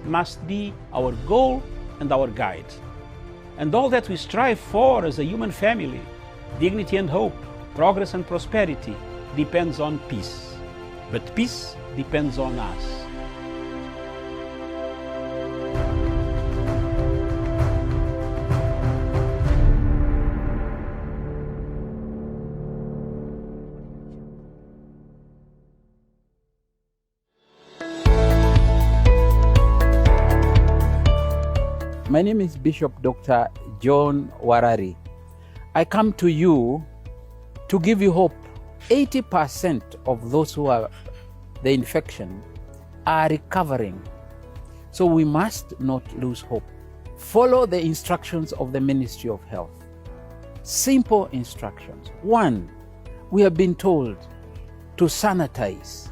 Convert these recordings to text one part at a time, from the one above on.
must be our goal and our guide. And all that we strive for as a human family, dignity and hope, progress and prosperity, depends on peace. But peace depends on us. My name is Bishop Dr. John Warari. I come to you to give you hope. 80% of those who have the infection are recovering. So we must not lose hope. Follow the instructions of the Ministry of Health. Simple instructions. 1, we have been told to sanitize,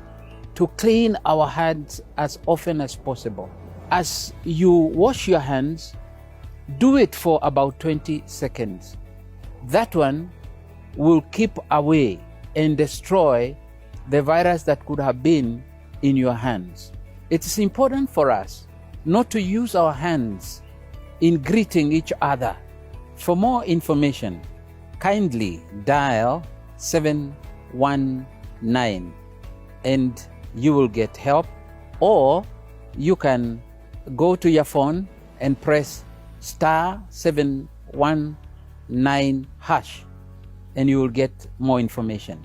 to clean our hands as often as possible. As you wash your hands, do it for about 20 seconds. That one will keep away and destroy the virus that could have been in your hands. It is important for us not to use our hands in greeting each other. For more information, kindly dial 719 and you will get help, or you can go to your phone and press *719# and you will get more information.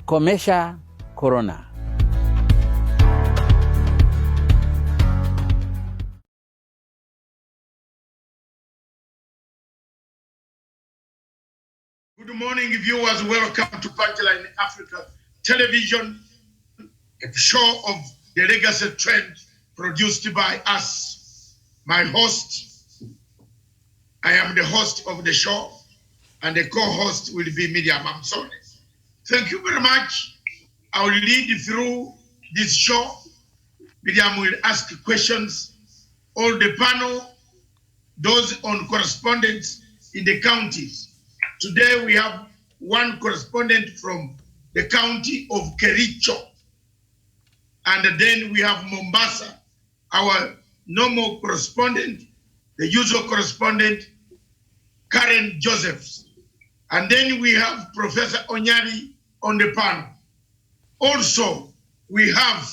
Komesha Corona. Good morning, viewers. Welcome to Punchline Africa Television, a show of the legacy trend produced by us. My host, I am the host of the show, and the co-host will be Miriam. I'm sorry. Thank you very much. I will lead through this show. Miriam will ask questions. All the panel, those on correspondence in the counties. Today we have one correspondent from the county of Kericho. And then we have Mombasa, our normal correspondent, the usual correspondent, Karen Josephs. And then we have Professor Onyari on the panel. Also, we have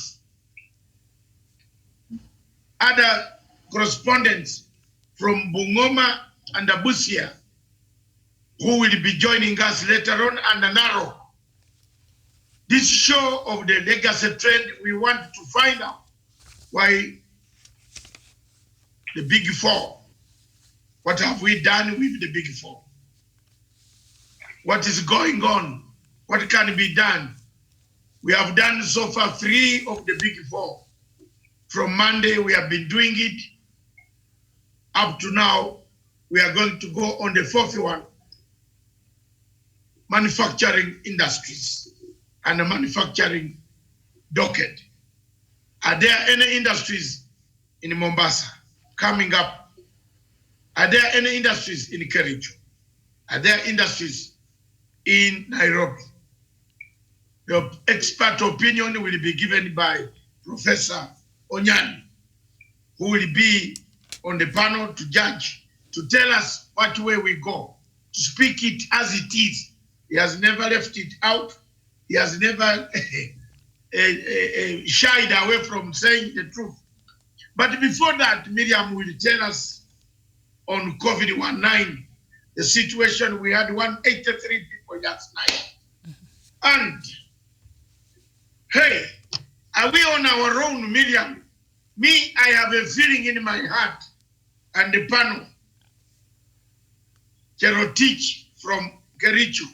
other correspondents from Bungoma and Abusia who will be joining us later on, and Naro. This show of the legacy trend, we want to find out why the Big Four. What have we done with the Big Four? What is going on? What can be done? We have done so far 3 of the Big Four. From Monday, we have been doing it. Up to now, we are going to go on the 4th one, manufacturing industries and the manufacturing docket. Are there any industries in Mombasa coming up? Are there any industries in Kericho? Are there industries in Nairobi? The expert opinion will be given by Professor Onyani, who will be on the panel to judge, to tell us what way we go, to speak it as it is. He has never left it out. He has never shied away from saying the truth. But before that, Miriam will tell us on COVID-19, the situation. We had 183 people last night. And, hey, are we on our own, Miriam? Me, I have a feeling in my heart, and the panel, Cherotich from Kericho.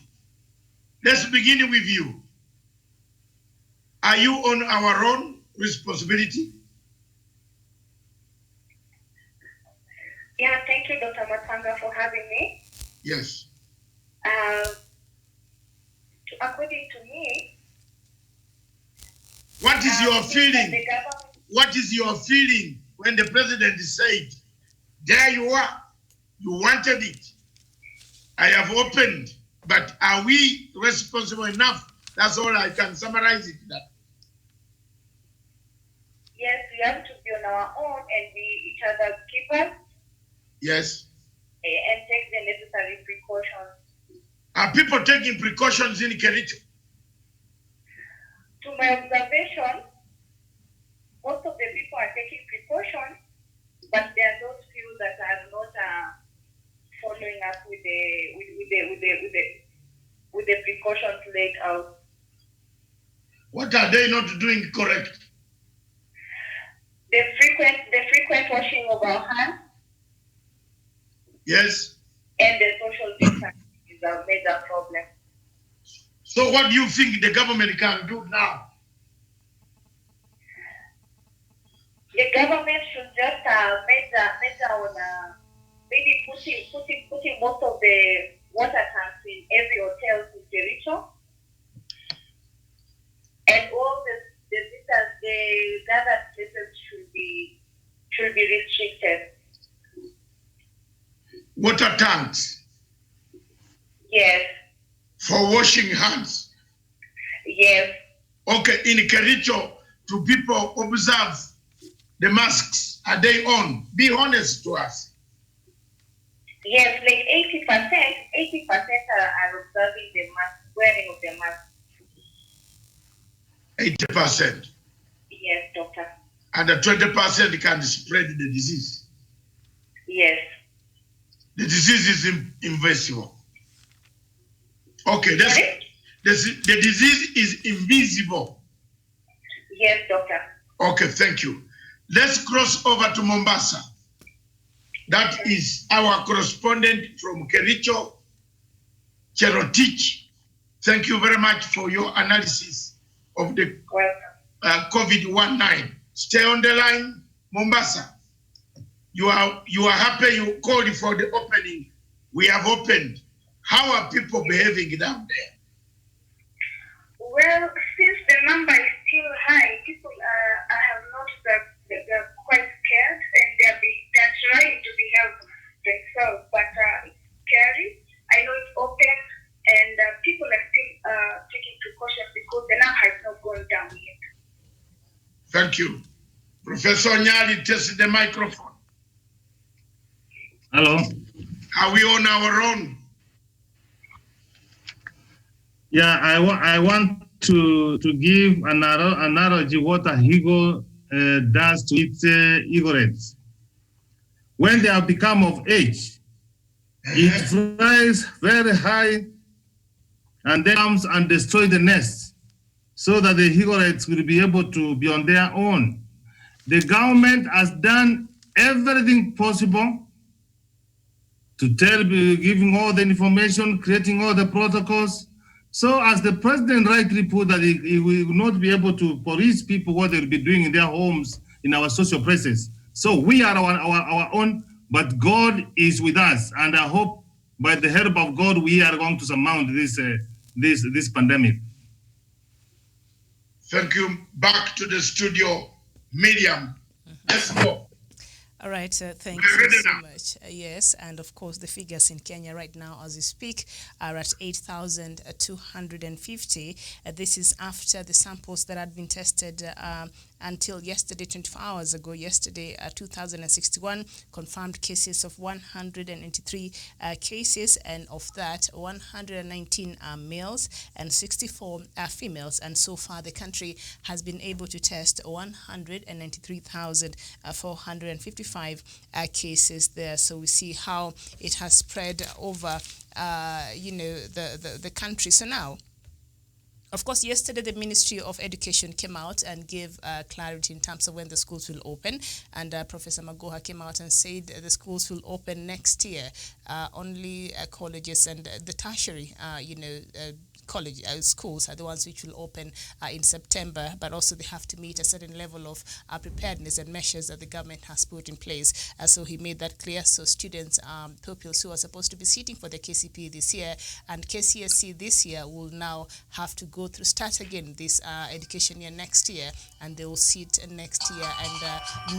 Let's begin with you. Are you on our own responsibility? Yeah, thank you, Dr. Matanga, for having me. Yes. According to me, what is your feeling? What is your feeling when the president said, there you are, you wanted it, I have opened, but are we responsible enough? That's all I can summarize it. That. Yes, we have to be on our own and be each other's keepers Yes. and take the necessary precautions. Are people taking precautions in Kericho? To my observation, most of the people are taking precautions, but there are those few that are not following up with the precautions laid out. What are they not doing correct? The frequent washing of our hands Yes. and the social distancing is a major problem. So what do you think the government can do now? The government should just measure on maybe putting most of the water tanks in every hotel in Jericho, and all the visitors, the gathered places should be restricted. Water tanks Yes, for washing hands. yes, Okay, in Kericho, do people observe the masks? Are they on? Be honest to us. yes. Like 80% are observing the mask, wearing of the mask. 80%. Yes, doctor. And the 20% can spread the disease. Yes. The disease is invisible. Okay, Sorry? the disease is invisible. Yes, doctor. Okay, thank you. Let's cross over to Mombasa. That is our correspondent from Kericho, Cherotich. Thank you very much for your analysis of the Welcome. COVID-19. Stay on the line, Mombasa. You are happy you called for the opening. We have opened. How are people behaving down there? Well, since the number is still high, people I have noticed that they're quite scared and they're trying to behave themselves, but it's scary. I know it's open and people are still taking precautions because the number has not gone down yet. Thank you. Professor Nyali, test the microphone. Hello. Are we on our own? Yeah, I want to give an analogy what a eagle does to its eaglets. When they have become of age, it flies very high and then comes and destroys the nest so that the eaglets will be able to be on their own. The government has done everything possible to giving all the information, creating all the protocols. So as the president rightly put that he will not be able to police people what they'll be doing in their homes, in our social places. So we are our own, but God is with us. And I hope by the help of God, we are going to surmount this pandemic. Thank you. Back to the studio, Miriam. Let's go. All right, thank you so much. Yes, and of course, the figures in Kenya right now, as we speak, are at 8,250. This is after the samples that had been tested until yesterday, 24 hours ago. Yesterday, 2,061 confirmed cases of 183 cases, and of that, 119 are males and 64 are females. And so far, the country has been able to test 193,455 cases there. So we see how it has spread over, the country. So now, of course, yesterday the Ministry of Education came out and gave clarity in terms of when the schools will open. And Professor Magoha came out and said the schools will open next year. Only colleges and the tertiary, college schools are the ones which will open in September, but also they have to meet a certain level of preparedness and measures that the government has put in place. So he made that clear. So students, pupils who are supposed to be sitting for the KCPE this year and KCSE this year will now have to start again this education year next year, and they will sit next year and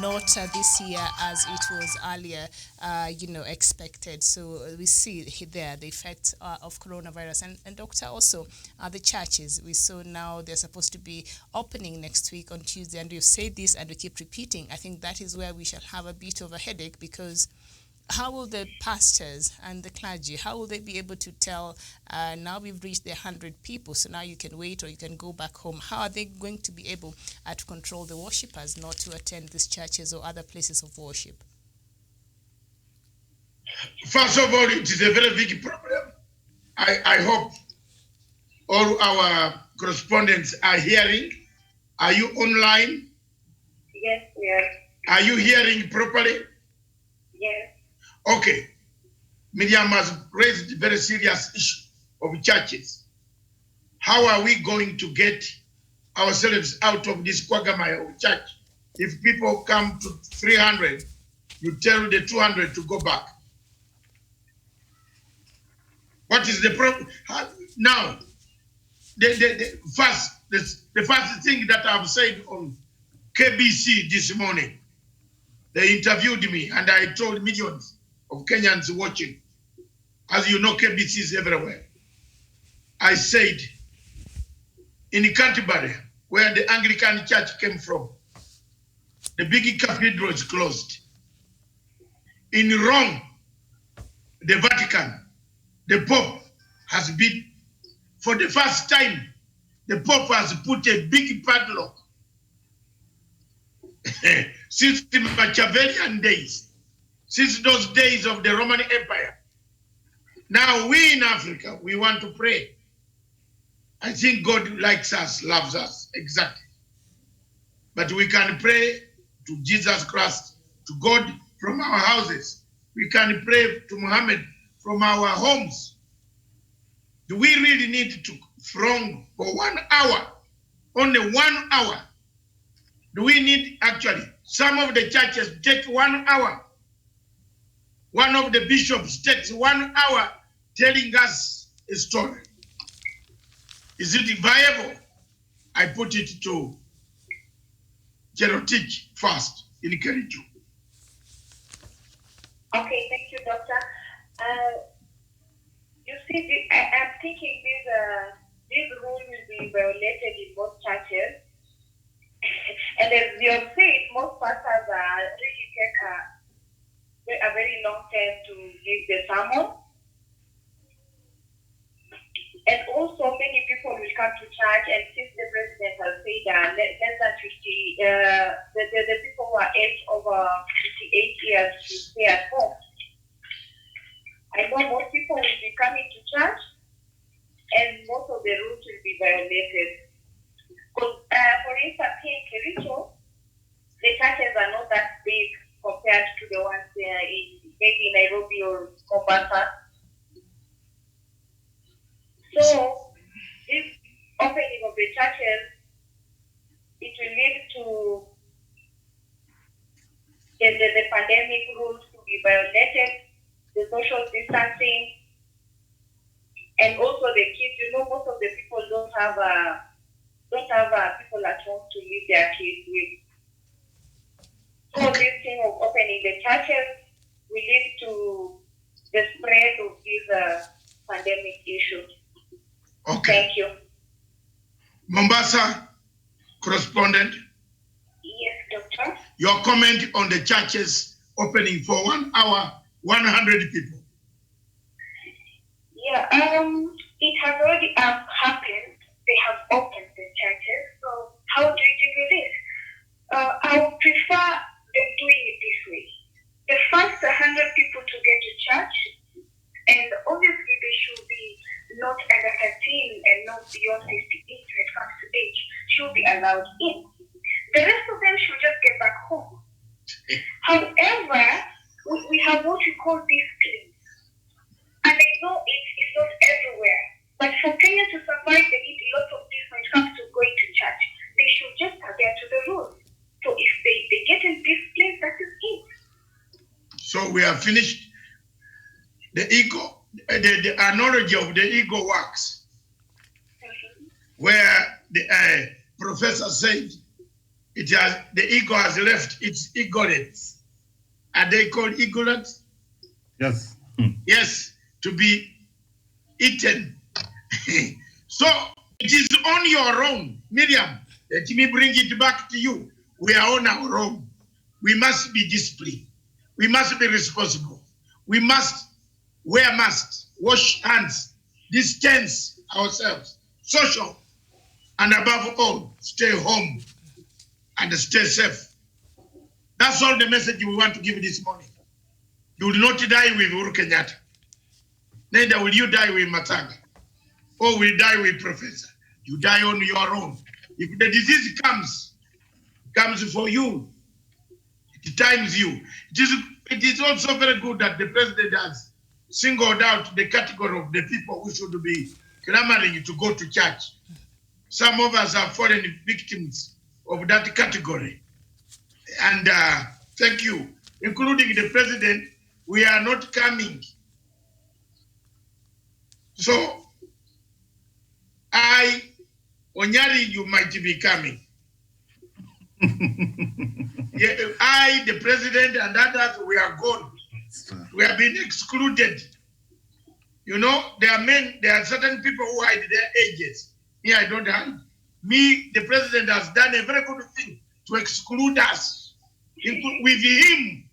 not this year as it was earlier, expected. So we see there the effects of coronavirus. And Doctor, also also the churches. We saw now they're supposed to be opening next week on Tuesday, and we've said this and we keep repeating. I think that is where we shall have a bit of a headache, because how will the pastors and the clergy, how will they be able to tell, now we've reached the 100 people, so now you can wait or you can go back home? How are they going to be able to control the worshippers not to attend these churches or other places of worship? First of all, it is a very big problem. I hope all our correspondents are hearing. Are you online? Yes, we are. Are you hearing properly? Yes. Okay. Miriam has raised a very serious issue of churches. How are we going to get ourselves out of this quagmire of church? If people come to 300, you tell the 200 to go back. What is the problem? Now, the first thing that I've said on KBC this morning, they interviewed me and I told millions of Kenyans watching, as you know, KBC is everywhere. I said, in Canterbury, where the Anglican Church came from, the big cathedral is closed. In Rome, the Vatican, the Pope has been, for the first time, the Pope has put a big padlock since the Machiavellian days, since those days of the Roman Empire. Now we in Africa, we want to pray. I think God likes us, loves us, exactly. But we can pray to Jesus Christ, to God from our houses. We can pray to Muhammad from our homes. Do we really need to throng for 1 hour? Only 1 hour. Do we need, actually, some of the churches take 1 hour. One of the bishops takes 1 hour telling us a story. Is it viable? I put it to Gerotich first in Kericho. Okay, thank you, Doctor. You see, I'm thinking this rule will be violated in most churches. And as you have said, most pastors really take a very long time to give the sermon. And also, many people will come to church, and since the president has said less than 50, the people who are aged over 58 years should stay at home. I know most people will be coming to church, and most of the rules will be violated. For instance, here in Kericho, the churches are not that big compared to the ones in maybe Nairobi or Mombasa. So, this opening of the churches, it will lead to the pandemic rules to be violated, the social distancing, and also the kids. You know, most of the people don't have people at home to leave their kids with. So this thing of opening the churches will lead to the spread of this pandemic issue. Okay. Thank you. Mombasa correspondent. Yes, Doctor. Your comment on the churches opening for 1 hour, 100 people. Yeah, it has already happened. They have opened the churches. So how do you deal with this? I would prefer them doing it this way. The first 100 people to get to church, and obviously they should be not under 13 and not beyond 58 when it comes to age, should be allowed in. The rest of them should just get back home. However, we have what we call discipline. And I know it's not everywhere, but for Kenya to survive, they need lots of this when it comes to going to church. They should just adhere to the rules. So if they get in discipline, that is it. So we have finished the ego, the analogy of the ego works, where the professor said the ego has left its egolettes. Are they called egolettes? Yes. Yes, to be eaten So it is on your own. Miriam, let me bring it back to you. We are on our own. We must be disciplined. We must be responsible. We must wear masks, wash hands, distance ourselves, social, and above all, stay home and stay safe. That's all the message we want to give this morning. You will not die with Uhuru Kenyatta. Neither will you die with Matanga. Or will die with Professor. You die on your own. If the disease comes for you, it times you. It is also very good that the president has singled out the category of the people who should be clamoring to go to church. Some of us are fallen victims of that category. And thank you, including the president, we are not coming. So, Onyari, you might be coming. Yeah, the president and others, we are gone. We have been excluded. You know, there are certain people who hide their ages. Me, I don't hide. Me, the president has done a very good thing to exclude us. With him,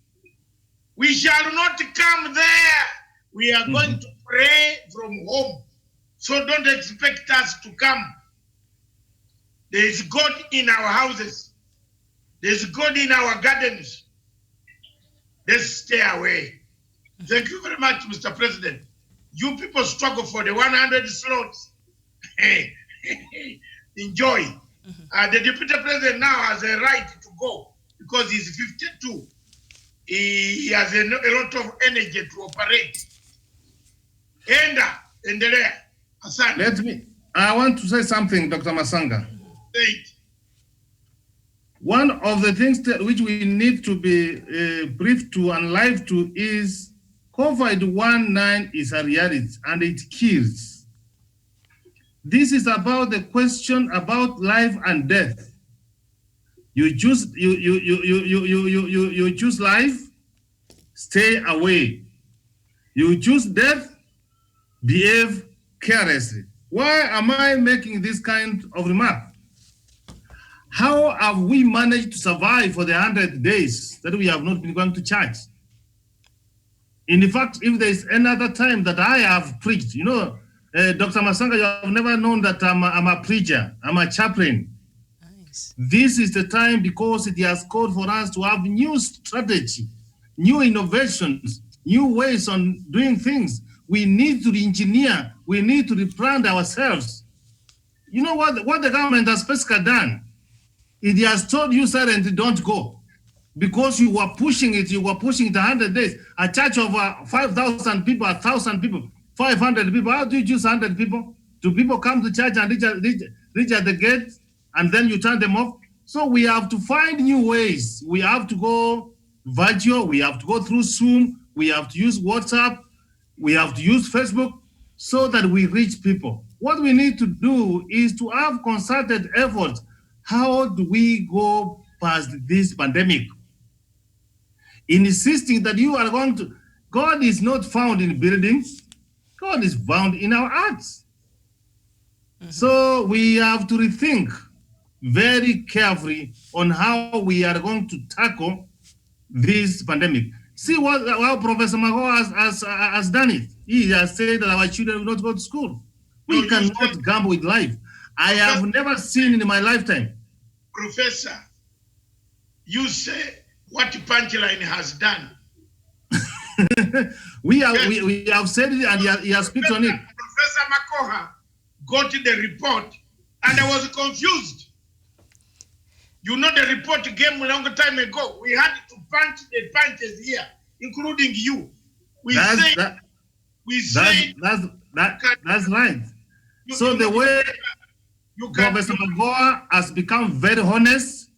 we shall not come there. We are going to pray from home. So don't expect us to come. There is God in our houses. There is God in our gardens. Let's stay away. Thank you very much, Mr. President. You people struggle for the 100 slots. Enjoy. The deputy president now has a right to go because he's 52. He has a lot of energy to operate. I want to say something, Dr. Masanga. Say it. One of the things which we need to be brief to and live to is COVID-19 is a reality and it kills. This is about the question about life and death. You choose you choose life, stay away. You choose death, behave carelessly. Why am I making this kind of remark? How have we managed to survive for the 100 days that we have not been going to church? In fact, if there is another time that I have preached, you know, Dr. Masanga, you have never known that I'm a preacher, I'm a chaplain. Nice. This is the time because it has called for us to have new strategy, new innovations, new ways on doing things. We need to engineer, we need to rebrand ourselves. You know what the government has basically done? It has told you, silently, don't go. Because you were pushing it 100 days. A church of 5,000 people, 1,000 people, 500 people. How do you choose 100 people? Do people come to church and reach at the gate and then you turn them off? So we have to find new ways. We have to go virtual. We have to go through Zoom. We have to use WhatsApp. We have to use Facebook so that we reach people. What we need to do is to have concerted efforts. How do we go past this pandemic? In insisting that you are going to, God is not found in buildings, God is found in our hearts. So we have to rethink very carefully on how we are going to tackle this pandemic. See how Professor Mago has done it. He has said that our children will not go to school. We cannot gamble with life. I have never seen in my lifetime. Professor, you say what Punchline has done. we have said it and he has speaks on it. Professor Makoha got the report and I was confused. You know the report came a long time ago. We had to punch the punches here, including you. That's right. So the way Professor Magoha has become very honest,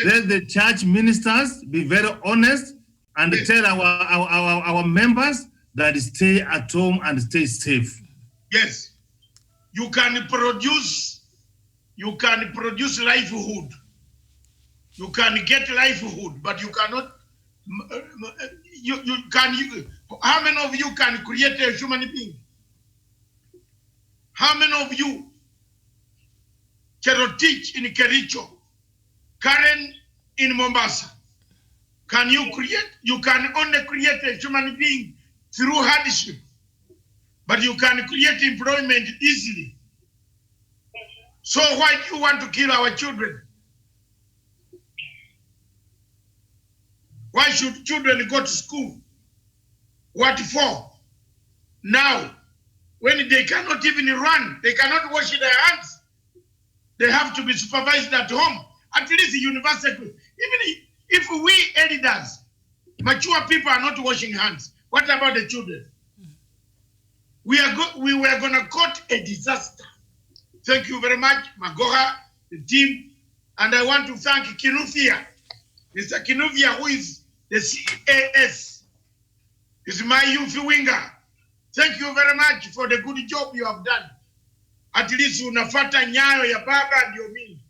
let the church ministers be very honest and tell our members that stay at home and stay safe. Yes. You can produce livelihood. You can get livelihood, but you cannot. How many of you can create a human being? How many of you Cherotich in Kericho, Karen in Mombasa. Can you create? You can only create a human being through hardship, but you can create employment easily. So why do you want to kill our children? Why should children go to school? What for? Now, when they cannot even run, they cannot wash their hands, they have to be supervised at home. At least university, even if we elders, mature people are not washing hands, what about the children? We were going to cause a disaster. Thank you very much, Magoha, the team, and I want to thank Kinufia, Mr. Kinufia, who is the CAS, is my youth winger. Thank you very much for the good job you have done. At least unafata nyayo ya baba ndio mimi.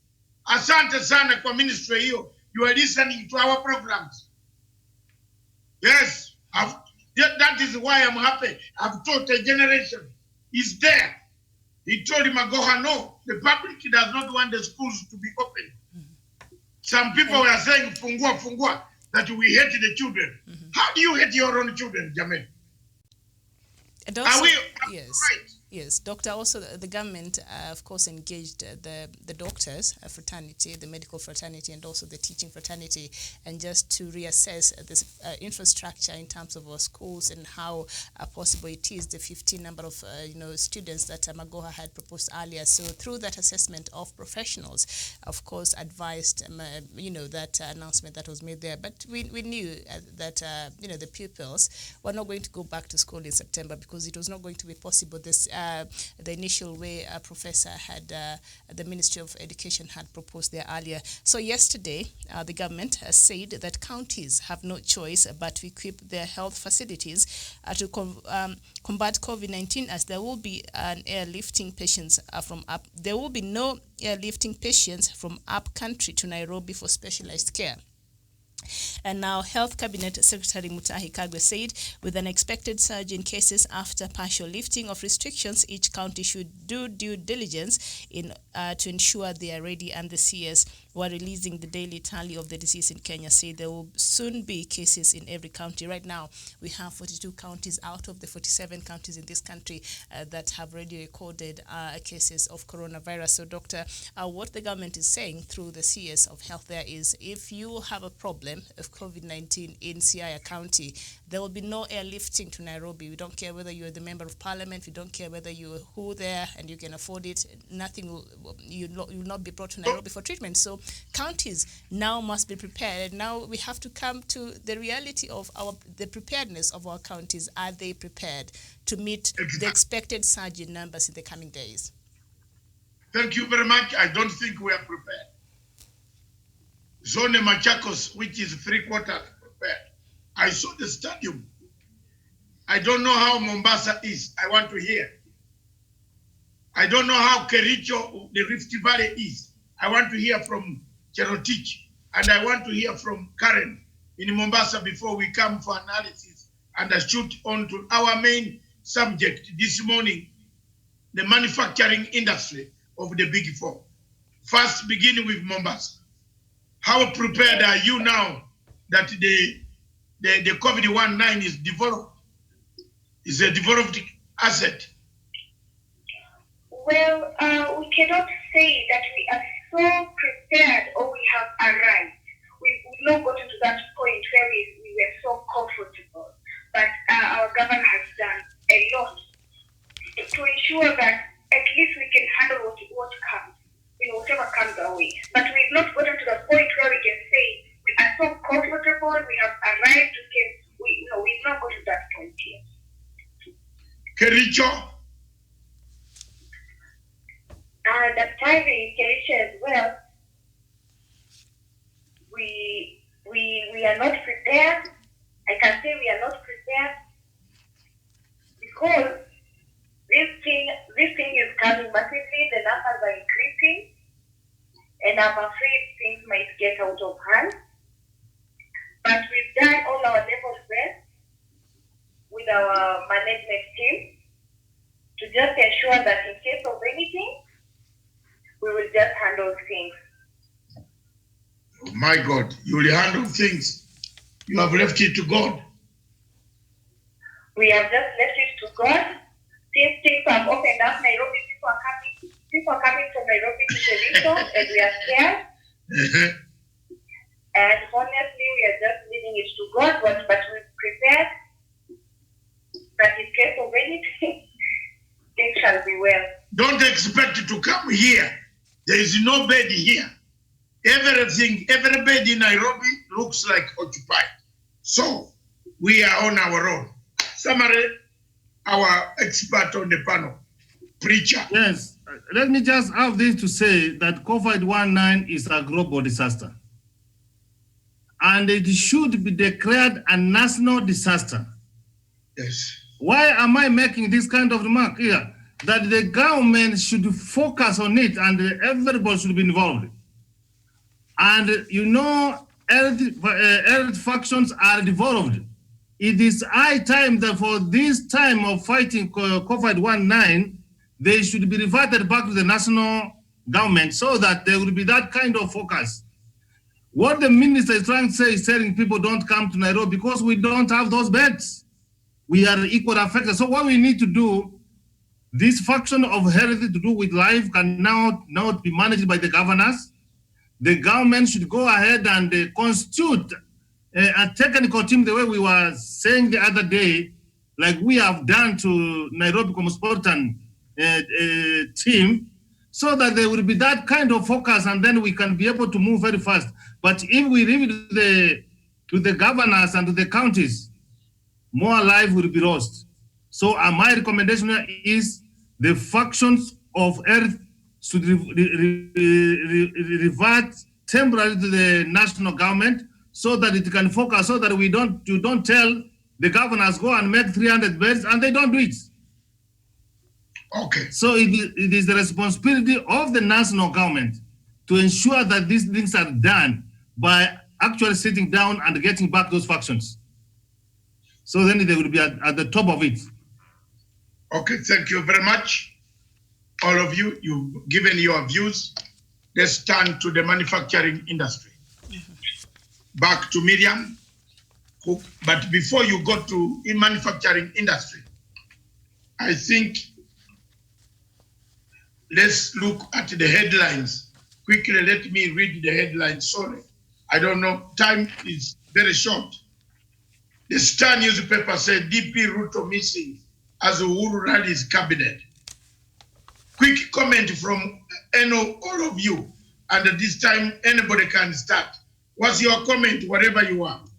Asante sana kwa ministry hiyo. You are listening to our programs. Yes, that is why I'm happy. I've taught a generation. He's there. He told Magoha, no, the public does not want the schools to be open. Some people were saying, fungua, fungua, that we hate the children. How do you hate your own children, Jamen? And also, Are we yes, right? yes, Doctor. Also, the government, of course, engaged the doctors fraternity, the medical fraternity, and also the teaching fraternity, and just to reassess this infrastructure in terms of our schools and how possible it is the 15 number of students that Magoha had proposed earlier. So through that assessment of professionals, of course, advised that announcement that was made there. But we knew that the pupils were not going to go back to school in September because it was not going to be possible. The initial way Professor had, the Ministry of Education had proposed there earlier. So yesterday, the government has said that counties have no choice but to equip their health facilities to combat COVID-19, as there will be an airlifting patients from up. There will be no airlifting patients from up country to Nairobi for specialized care. And now, Health Cabinet Secretary Mutahi Kagwe said, with an expected surge in cases after partial lifting of restrictions, each county should do due diligence to ensure they are ready. And the CS, who are releasing the daily tally of the disease in Kenya, say there will soon be cases in every county. Right now, we have 42 counties out of the 47 counties in this country that have already recorded cases of coronavirus. So, Doctor, what the government is saying through the CS of Health there is, if you have a problem of COVID-19 in Siaya County, there will be no airlifting to Nairobi. We don't care whether you're the member of parliament, we don't care whether you're who there and you can afford it. Nothing you will not be brought to Nairobi for treatment. So counties now must be prepared. Now we have to come to the reality of the preparedness of our counties. Are they prepared to meet the expected surge in numbers in the coming days? Thank you very much. I don't think we are prepared. Zone Machakos, which is 3/4 prepared. I saw the stadium. I don't know how Mombasa is. I want to hear. I don't know how Kericho, the Rift Valley is. I want to hear from Cherotich. And I want to hear from Karen in Mombasa before we come for analysis and shoot on to our main subject this morning, the manufacturing industry of the Big Four. First, beginning with Mombasa. How prepared are you now that the COVID-19 is developed? Is a developed asset? Well, we cannot say that we are so prepared or we have arrived. We've not gotten to that point where we were so comfortable. But our government has done a lot to ensure that at least we can handle what comes, whatever comes our way. But we've not gotten to the point where we can say we are so comfortable, we have arrived, we've not gotten to that point yet. Kericho? Daktari Kericho as well, we are not prepared. I can say we are not prepared because this thing is coming massively. The numbers are increasing, and I'm afraid things might get out of hand. But we've done all our level best with our management team to just ensure that in case of anything, we will just handle things. Oh my God, you will handle things. You have left it to God. We have just left it to God. Since things have opened up, Nairobi, people are coming from Nairobi to Kericho, and we are scared. And honestly, we are just leaving it to God, but we're prepared that in case of anything, things shall be well. Don't expect to come here. There is no bed here. Every bed in Nairobi looks like occupied. So we are on our own. Summary, our expert on the panel, preacher. Yes, let me just have this to say that COVID-19 is a global disaster. And it should be declared a national disaster. Yes. Why am I making this kind of remark here? That the government should focus on it and everybody should be involved. And you know, health factions are devolved. It is high time that for this time of fighting COVID-19, they should be reverted back to the national government so that there will be that kind of focus. What the minister is trying to say is telling people don't come to Nairobi because we don't have those beds. We are equally affected. So what we need to do, this faction of health to do with life can now not be managed by the governors. The government should go ahead and constitute a technical team the way we were saying the other day, like we have done to Nairobi Cosmopolitan team, so that there will be that kind of focus and then we can be able to move very fast. But if we leave it to the governors and to the counties, more life will be lost. So my recommendation is the factions of earth should revert temporarily to the national government so that it can focus, so that you don't tell the governors go and make 300 beds and they don't do it. Okay. So it is the responsibility of the national government to ensure that these things are done by actually sitting down and getting back those factions. So then they will be at the top of it. Okay, thank you very much. All of you, you've given your views. Let's turn to the manufacturing industry. Back to Miriam. But before you go to in manufacturing industry, I think let's look at the headlines. Quickly, let me read the headlines. Sorry, I don't know. Time is very short. The Star newspaper said DP Ruto missing as Uhuru rallies cabinet. Quick comment from all of you, and at this time anybody can start. What's your comment, whatever you want?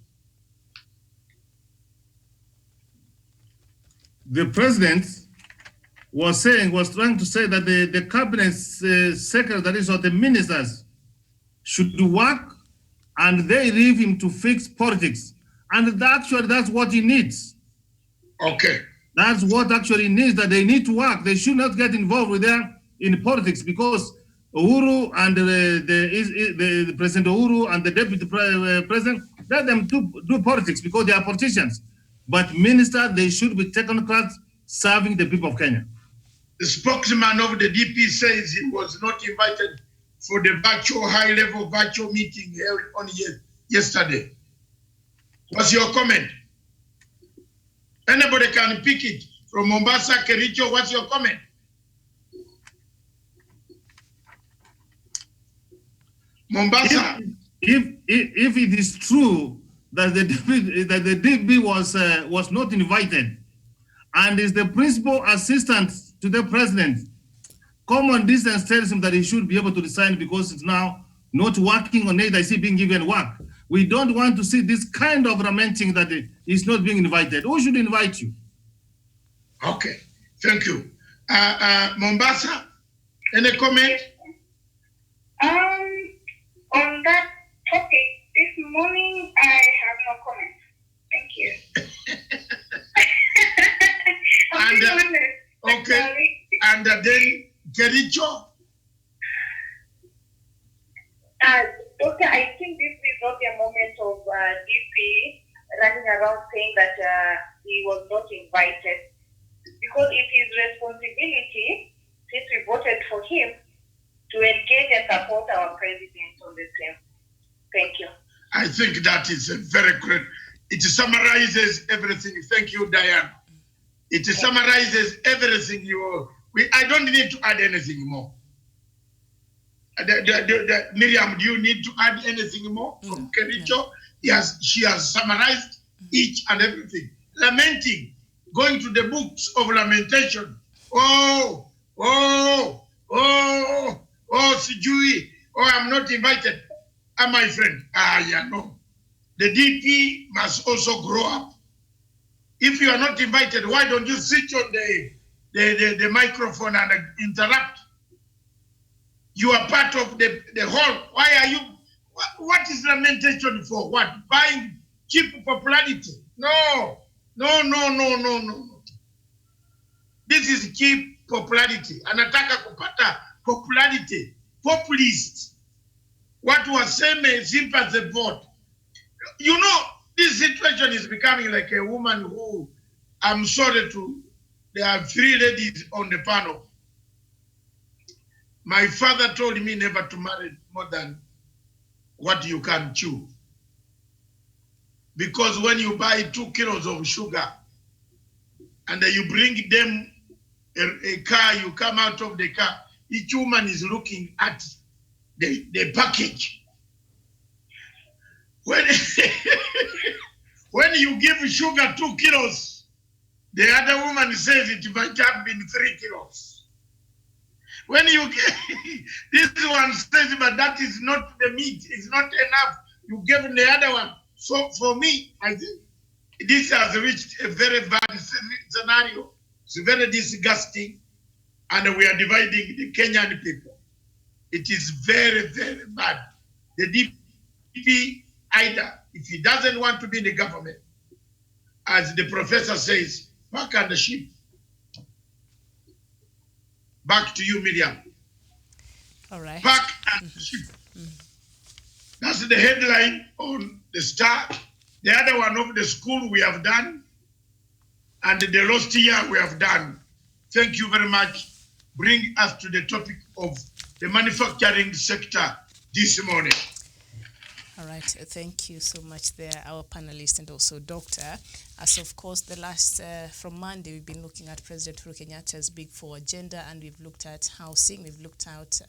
The president was trying to say that the cabinet secretaries or the ministers should work and they leave him to fix politics. And actually that's what he needs. Okay. That's what actually he needs, that they need to work. They should not get involved with them in politics because Uhuru and the President Uhuru and the Deputy President, let them do politics because they are politicians. But ministers, they should be technocrats serving the people of Kenya. The spokesman of the DP says he was not invited for the high-level virtual meeting held on yesterday. What's your comment? Anybody can pick it. From Mombasa, Kericho, what's your comment? Mombasa. If it is true that the DP was not invited and is the principal assistant to the president, common distance tells him that he should be able to resign because it's now not working on it. I see being given work. We don't want to see this kind of lamenting that he's not being invited. Who should invite you? Okay, thank you. Mombasa, any comment? On that topic, this morning I have no comment. Thank you. And, okay, and then Kericho? Doctor, I think this is not a moment of DP running around saying that he was not invited. Because it is responsibility, since we voted for him, to think that is a very correct. It summarizes everything. Thank you, Diane. It summarizes everything I don't need to add anything more. Miriam, do you need to add anything more from Kericho? No. Yes, she has summarized each and everything. Lamenting, going to the books of lamentation. Sijui. I'm not invited. My friend. No. The DP must also grow up. If you are not invited, why don't you switch on the microphone and interrupt? You are part of the whole. Why are you? What is lamentation for? What? Buying cheap popularity? No. This is cheap popularity. Anataka kupata popularity. Populist. Watu waseme sympathy vote. You know, this situation is becoming like a woman who, I'm sorry there are 3 ladies on the panel. My father told me never to marry more than what you can chew. Because when you buy 2 kilos of sugar and then you bring them a car, you come out of the car, each woman is looking at the package. When, when you give sugar 2 kilos, the other woman says it might have been 3 kilos. When you get, this one says, but that is not the meat, it's not enough. You gave the other one. So for me, I think this has reached a very bad scenario. It's very disgusting. And we are dividing the Kenyan people. It is very, very bad. The DP, either, if he doesn't want to be in the government, as the professor says, back on the ship. Back to you, Miriam. All right. Back and ship. That's the headline on the Star. The other one of the school we have done, and the last year we have done. Thank you very much. Bring us to the topic of the manufacturing sector this morning. All right, thank you so much there, our panelist and also doctor. As of course, the last, from Monday, we've been looking at President Uhuru Kenyatta's Big Four agenda, and we've looked at housing, we've looked at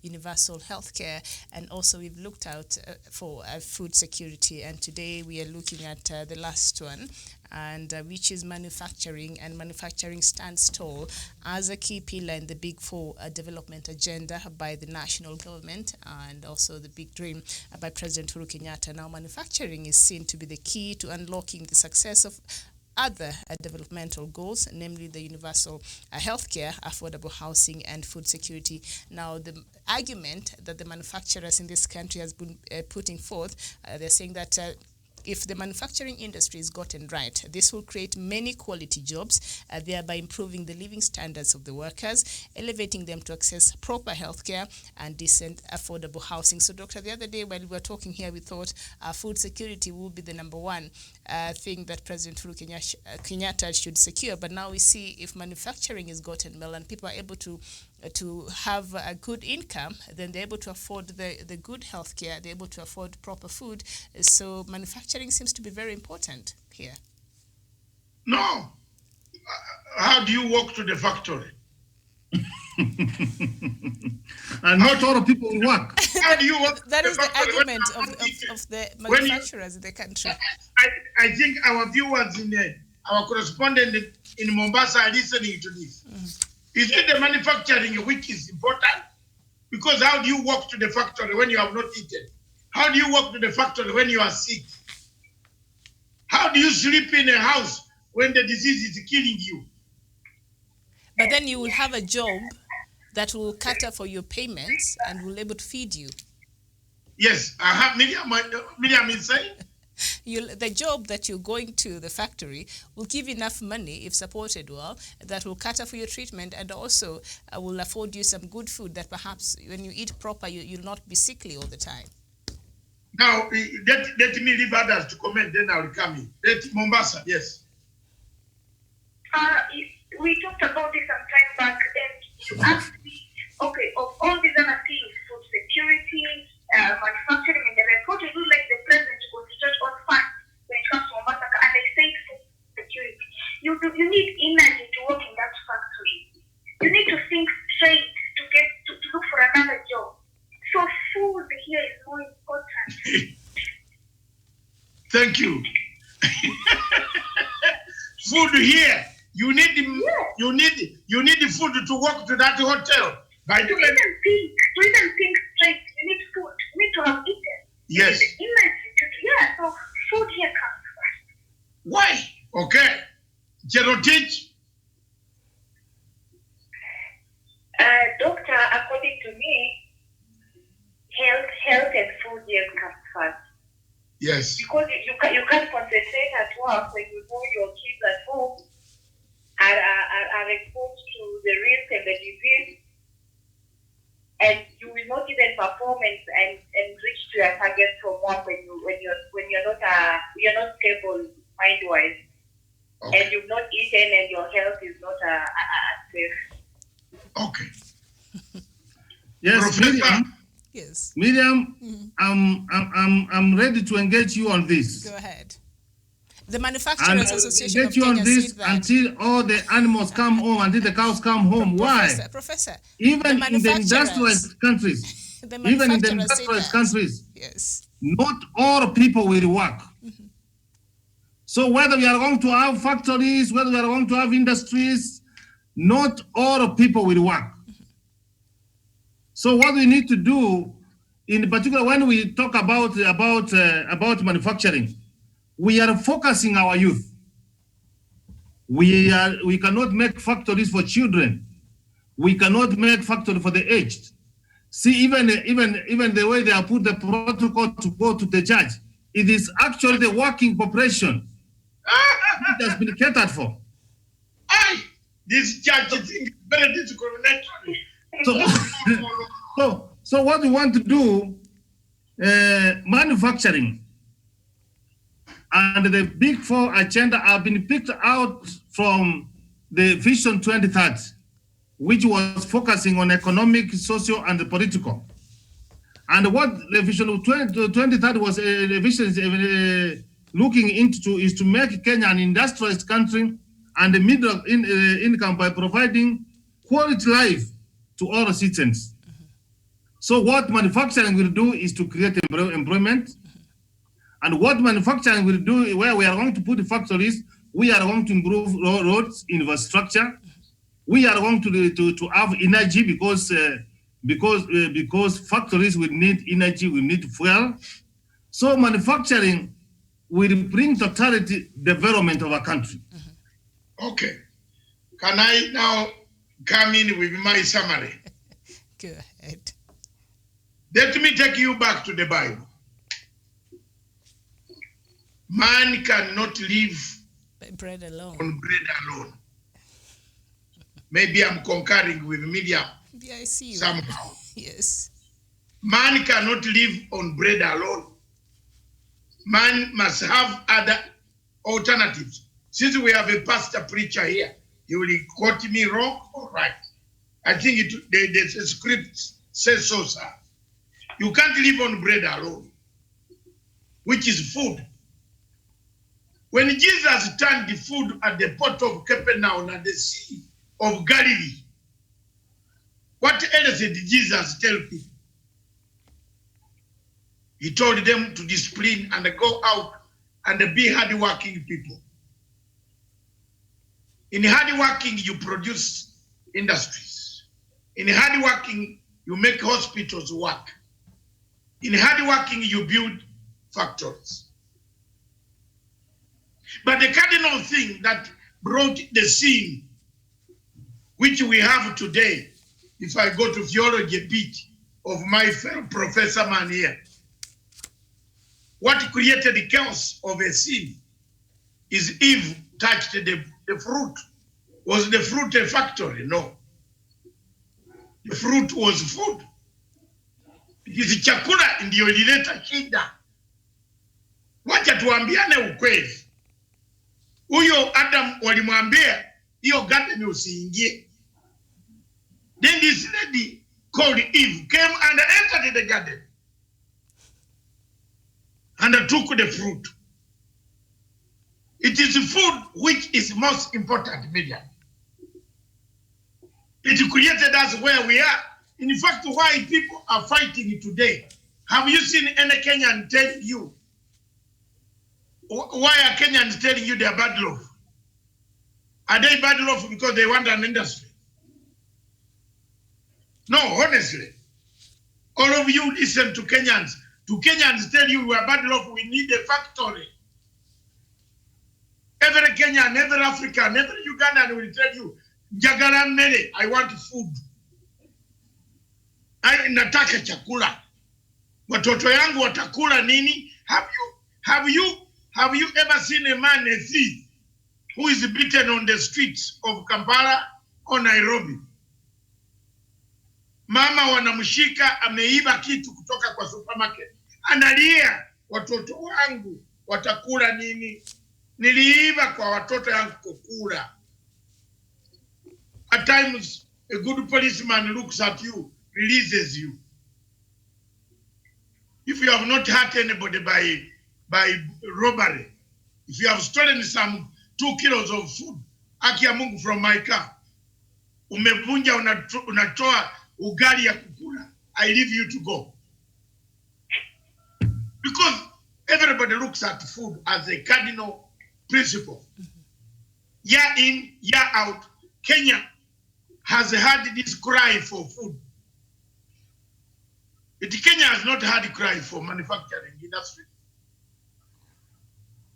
universal healthcare, and also we've looked at for food security. And today we are looking at the last one, and which is manufacturing, and manufacturing stands tall as a key pillar in the Big Four development agenda by the national government, and also the big dream by President Uhuru Kenyatta. Now, manufacturing is seen to be the key to unlocking the success of other developmental goals, namely the universal healthcare, affordable housing, and food security. Now, the argument that the manufacturers in this country has been putting forth, they're saying that if the manufacturing industry is gotten right, this will create many quality jobs, thereby improving the living standards of the workers, elevating them to access proper healthcare and decent, affordable housing. So, Doctor, the other day while we were talking here, we thought food security will be the number one thing that President Uhuru Kenyatta should secure. But now we see if manufacturing is gotten well and people are able to have a good income, then they're able to afford the good healthcare, they're able to afford proper food. So manufacturing seems to be very important here. No. How do you walk to the factory? And not all people work. How do you walk that to is the the factory argument of the manufacturers in the country. I think our viewers our correspondent in Mombasa are listening to this. Is it the manufacturing which is important? Because how do you walk to the factory when you have not eaten? How do you walk to the factory when you are sick? How do you sleep in a house when the disease is killing you? But then you will have a job that will cater for your payments and will be able to feed you. Yes, Miriam is saying. The job that you're going to, the factory, will give enough money, if supported well, that will cater for your treatment and also will afford you some good food that perhaps when you eat proper, you'll not be sickly all the time. Now, let me leave others to comment, then I'll come in. Mombasa, yes. We talked about this some time back, and you asked me, okay, of all these other things, food security, manufacturing, and the rest, what would you like the president to concentrate on facts when it comes to Mombasa, and I say food security. You need energy to work in that factory. You need to think straight to look for another job. So food here is more important. Thank you. Food here. You need the food to walk to that hotel. By the way, to even think straight, you need food. You need to have eaten. Yes. You need energy so food here comes first. Why? Okay. Gerotich. Doctor, according to me, health and food here comes first. Yes. Because you can't concentrate at work when you know your kids at home are exposed to the risk and the disease, and you will not even perform and reach to your target from work when you're not stable mind wise, okay. And you've not eaten and your health is not safe. Okay. Yes, Professor. Miriam. Yes. Miriam, I'm ready to engage you on this. Go ahead. The Manufacturers Association of you on Kenya this said that until all the animals come home, until the cows come home. Why? Professor, even in the industrialized countries, yes, not all people will work. Mm-hmm. So whether we are going to have factories, whether we are going to have industries, not all people will work. Mm-hmm. So what we need to do, in particular, when we talk about manufacturing, we are focusing our youth. We cannot make factories for children. We cannot make factories for the aged. See, even the way they have put the protocol to go to the church, it is actually the working population it has been catered for. This church is very discriminatory. So what we want to do, manufacturing and the Big Four agenda have been picked out from the Vision 2030, which was focusing on economic, social, and political. And what the Vision 2030 was looking into is to make Kenya an industrialized country and a middle income by providing quality life to all citizens. Mm-hmm. So what manufacturing will do is to create employment. And what manufacturing will do, where we are going to put the factories, we are going to improve roads, infrastructure. We are going to have energy because factories will need energy, will need fuel. So manufacturing will bring totality development of a country. Okay. Can I now come in with my summary? Go ahead. Let me take you back to the Bible. Man cannot live by bread alone. On bread alone. Maybe I'm concurring with Miriam. Yeah, I see you. Somehow. Yes. Man cannot live on bread alone. Man must have other alternatives. Since we have a pastor preacher here, he will quote me wrong or right. I think the script says so, sir. You can't live on bread alone, which is food. When Jesus turned the food at the port of Capernaum and the Sea of Galilee, what else did Jesus tell people? He told them to discipline and go out and be hardworking people. In hardworking, you produce industries. In hardworking, you make hospitals work. In hardworking, you build factories. But the cardinal thing that brought the scene, which we have today, if I go to theology a bit of my fellow professor man here, what created the chaos of a sin is Eve touched the fruit. Was the fruit a factory? No. The fruit was food. It is chakula ndio ilileta shida. Wacha tuambiane ukweli. Huyo Adam walimwambia hiyo garden usiingie. Then this lady called Eve came and entered the garden. and took the fruit. It is food which is most important, media. It created us where we are. In fact, why people are fighting it today. Have you seen any Kenyan telling you? Why are Kenyans telling you they are bad off? Are they bad off because they want an industry? No, honestly. All of you listen to Kenyans. To Kenyans tell you we are bad off, we need a factory. Every Kenyan, every African, every Ugandan will tell you, Jagara Mele, I want food. I nataka chakula. Watoto yangu watakula nini? Have you ever seen a man, a thief, who is beaten on the streets of Kampala or Nairobi? Mama wanamshika ameiba kitu kutoka kwa supermarket. Analia, watoto wangu watakula nini? Niliiba kwa watoto yangu kukula. At times, a good policeman looks at you, releases you. If you have not hurt anybody by robbery, if you have stolen some 2 kilos of food, haki ya Mungu, from my car, umevunja unatoa ugali ya kukula, I leave you to go. Because everybody looks at food as a cardinal principle. Year in, year out, Kenya has had this cry for food. Kenya has not had a cry for manufacturing industry.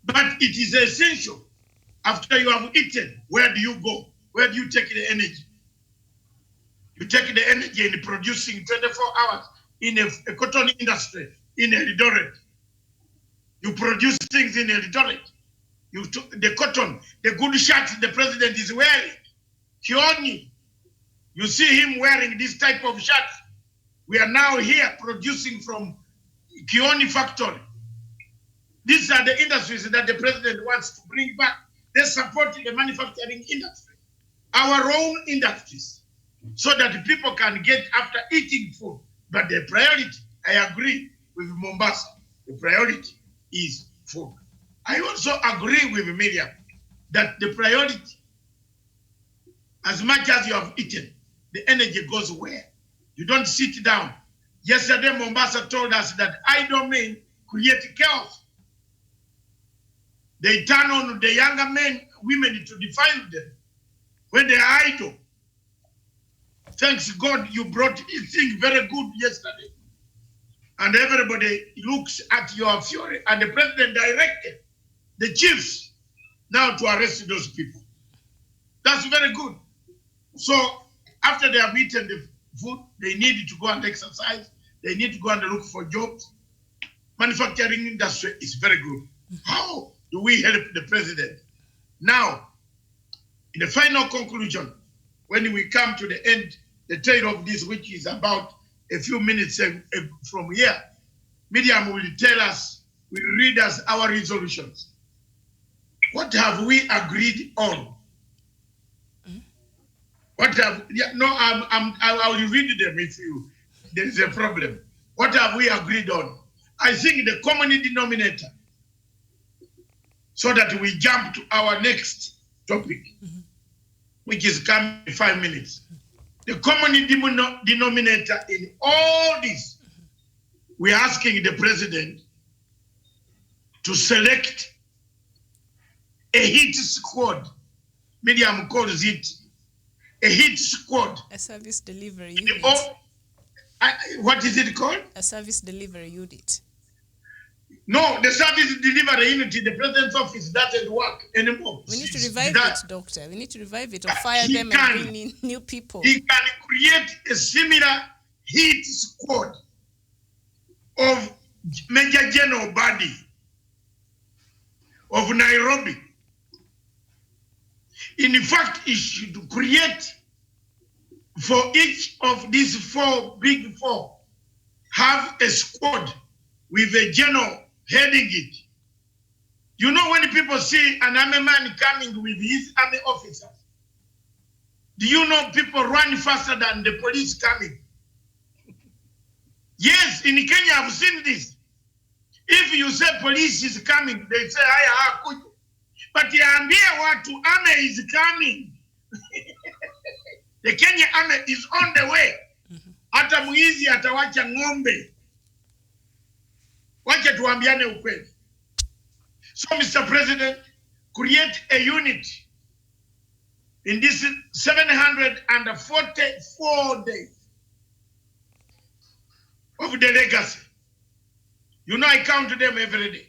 But it is essential. After you have eaten, where do you go? Where do you take the energy? You take the energy in producing 24 hours in a cotton industry in Eldoret. You produce things in Eldoret. You took the cotton, the good shirt the president is wearing. Kioni, you see him wearing this type of shirt. We are now here producing from Kioni factory. These are the industries that the president wants to bring back. They support the manufacturing industry, our own industries, so that people can get after eating food. But the priority, I agree with Mombasa, the priority is food. I also agree with Miriam that the priority, as much as you have eaten, the energy goes where? You don't sit down. Yesterday, Mombasa told us that idle men create chaos. They turn on the younger men, women to define them when they are idle. Thanks God you brought this thing very good yesterday. And everybody looks at your fury. And the president directed the chiefs now to arrest those people. That's very good. So after they have eaten the food, they need to go and exercise. They need to go and look for jobs. Manufacturing industry is very good. How do we help the president? Now, in the final conclusion, when we come to the end, the tail of this, which is about a few minutes from here, Miriam will tell us, will read us our resolutions. What have we agreed on? What have, I will read them if there is a problem. What have we agreed on? I think the common denominator, so that we jump to our next topic, which is coming in 5 minutes. The common denominator in all this, we're asking the president to select a hit squad. Miriam calls it a hit squad. A service delivery unit. What is it called? A service delivery unit. No, the service delivery unit in the president's office doesn't work anymore. We need to revive it, doctor. We need to revive it or fire them and bring in new people. He can create a similar hit squad of Major General Badi of Nairobi. In fact, he should create for each of these big four, have a squad with a general heading it. You know, when people see an army man coming with his army officers, do you know people run faster than the police coming? Yes, in Kenya, I've seen this. If you say police is coming, they say haya hakuja. But yaambie watu army is coming. The Kenya army is on the way. Hata mwizi atawacha ng'ombe. Wacha tuambiane ukweli. So Mr. President, create a unit in this 744 days of the legacy. You know, I count them every day.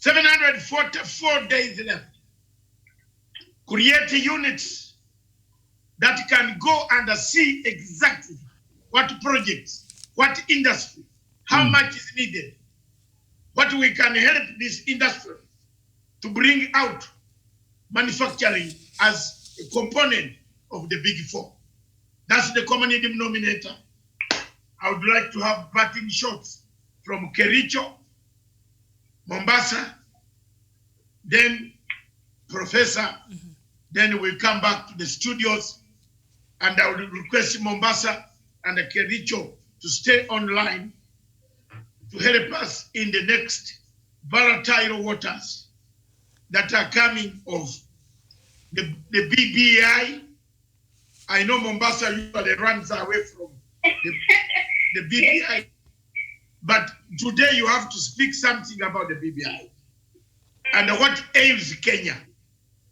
744 days left. Create units that can go and see exactly what projects, what industry, how much is needed, what we can help this industry to bring out manufacturing as a component of the big four. That's the common denominator. I would like to have parting shots from Kericho, Mombasa, then Professor, then we'll come back to the studios, and I would request Mombasa and Kericho to stay online to help us in the next volatile waters that are coming of the BBI. I know Mombasa usually runs away from the BBI, but today you have to speak something about the BBI and what ails Kenya.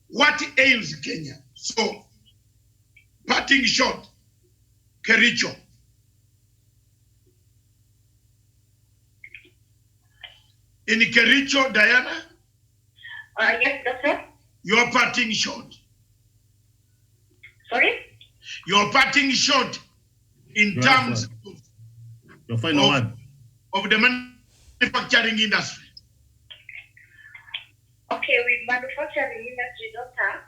What ails Kenya? So, parting shot, Kericho. In Kericho, Diana? Yes, doctor. Your parting shot. Sorry? Your parting shot in terms your final word of the manufacturing industry. Okay, with manufacturing industry, doctor,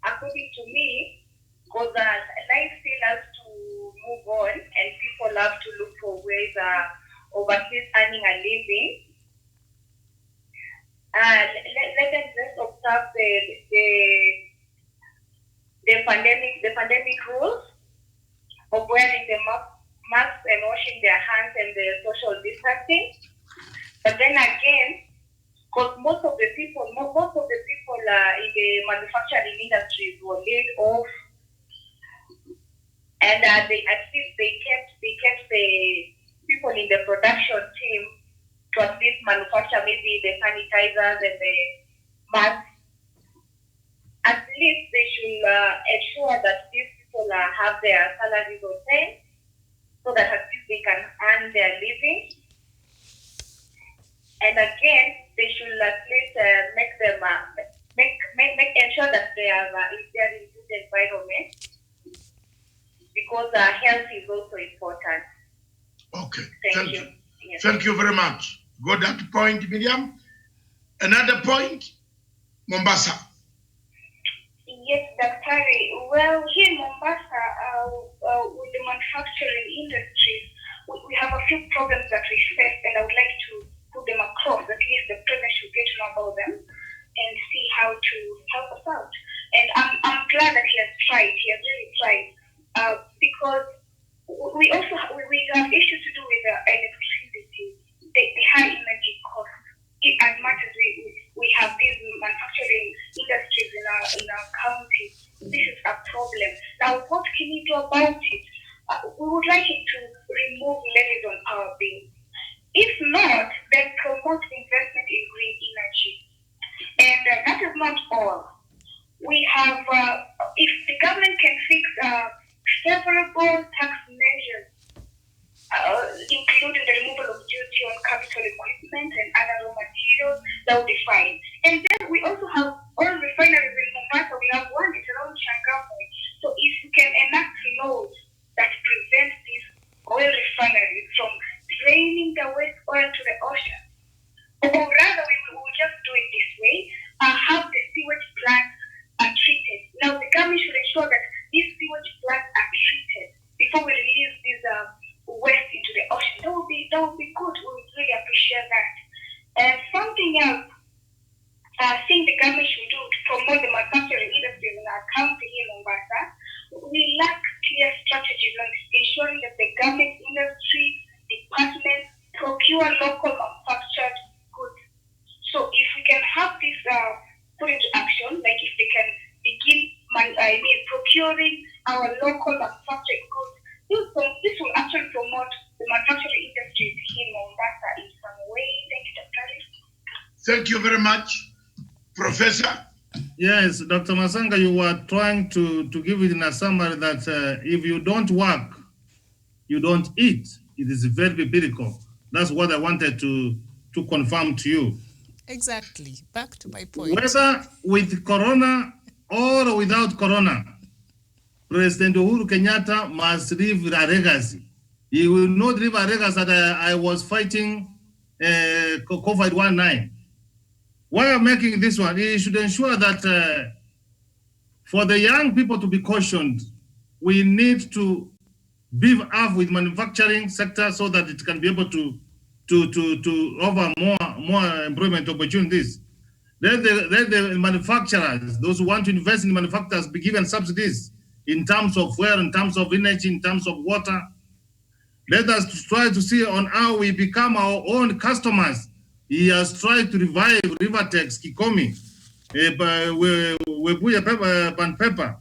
according to me, because life still has to move on and people have to look for ways of at least earning a living. Let them just observe the pandemic rules of wearing the masks and washing their hands and the social distancing. But then again, because most of the people in the manufacturing industries were laid off, and they at least they kept the people in the production team to at least manufacture maybe the sanitizers and the masks. At least they should ensure that these people have their salaries on time, so that at least they can earn their living. And again, they should at least make them ensure that they are in good environment, because health is also important. Okay. Thank you. Yes. Thank you very much. Got that point, Miriam. Another point, Mombasa. Yes, Dr. Well, here in Mombasa, with the manufacturing industry, we have a few problems that we face, and I would like to put them across. At least the president should get to know about them and see how to help us out. And I'm glad that he has tried. He has really tried, because we also have issues to do with electricity, the high energy cost. As much as we have these manufacturing industries in our county, this is a problem. Now, what can you do about it? We would like it to remove levies on power bills. If not, then promote investment in green energy. And that is not all. We have, if the government can fix favorable tax measures, including the removal of duty on capital equipment and other raw materials, that would be fine. And then we also have oil refineries in Mombasa. We have one, it's around Shanghai. So if you can enact laws that prevent these oil refineries from draining the waste oil to the ocean, or rather we will just do it this way, have the sewage plants treated. Now the government should ensure that these sewage plants are treated before we release these waste into the ocean. That would be good. We would really appreciate that. And something else, I think the government should do to promote the manufacturing securing our local manufactured goods. This will actually promote the manufacturing industries in Mombasa in some way. Thank you, Dr. Alice. Thank you very much, Professor. Yes, Dr. Masanga, you were trying to give it in a summary that if you don't work, you don't eat. It is very biblical. That's what I wanted to confirm to you. Exactly. Back to my point. Whether with corona or without corona, President Uhuru Kenyatta must leave a legacy. He will not leave a legacy that I was fighting COVID-19. Why I'm making this one, he should ensure that for the young people to be cautioned, we need to beef up with manufacturing sector so that it can be able to offer more employment opportunities. Let the manufacturers, those who want to invest in manufacturers, be given subsidies in terms of fuel, in terms of energy, in terms of water. Let us try to see on how we become our own customers. He has tried to revive Rivertex, Kikomi, Webuya and Pepper.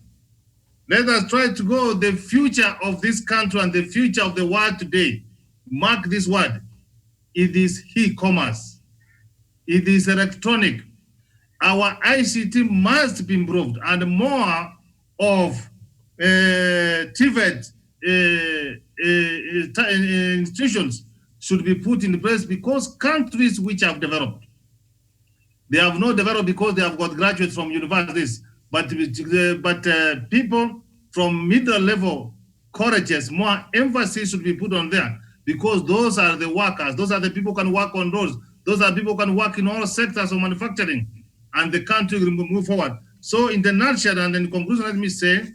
Let us try to go the future of this country and the future of the world today. Mark this word. It is e-commerce. It is electronic. Our ICT must be improved and more of TVET institutions should be put in place because countries which have developed, they have not developed because they have got graduates from universities, but people from middle level colleges, more emphasis should be put on there because those are the workers, those are the people who can work on roads, those are people who can work in all sectors of manufacturing, and the country will move forward. So in the nutshell and in conclusion, let me say,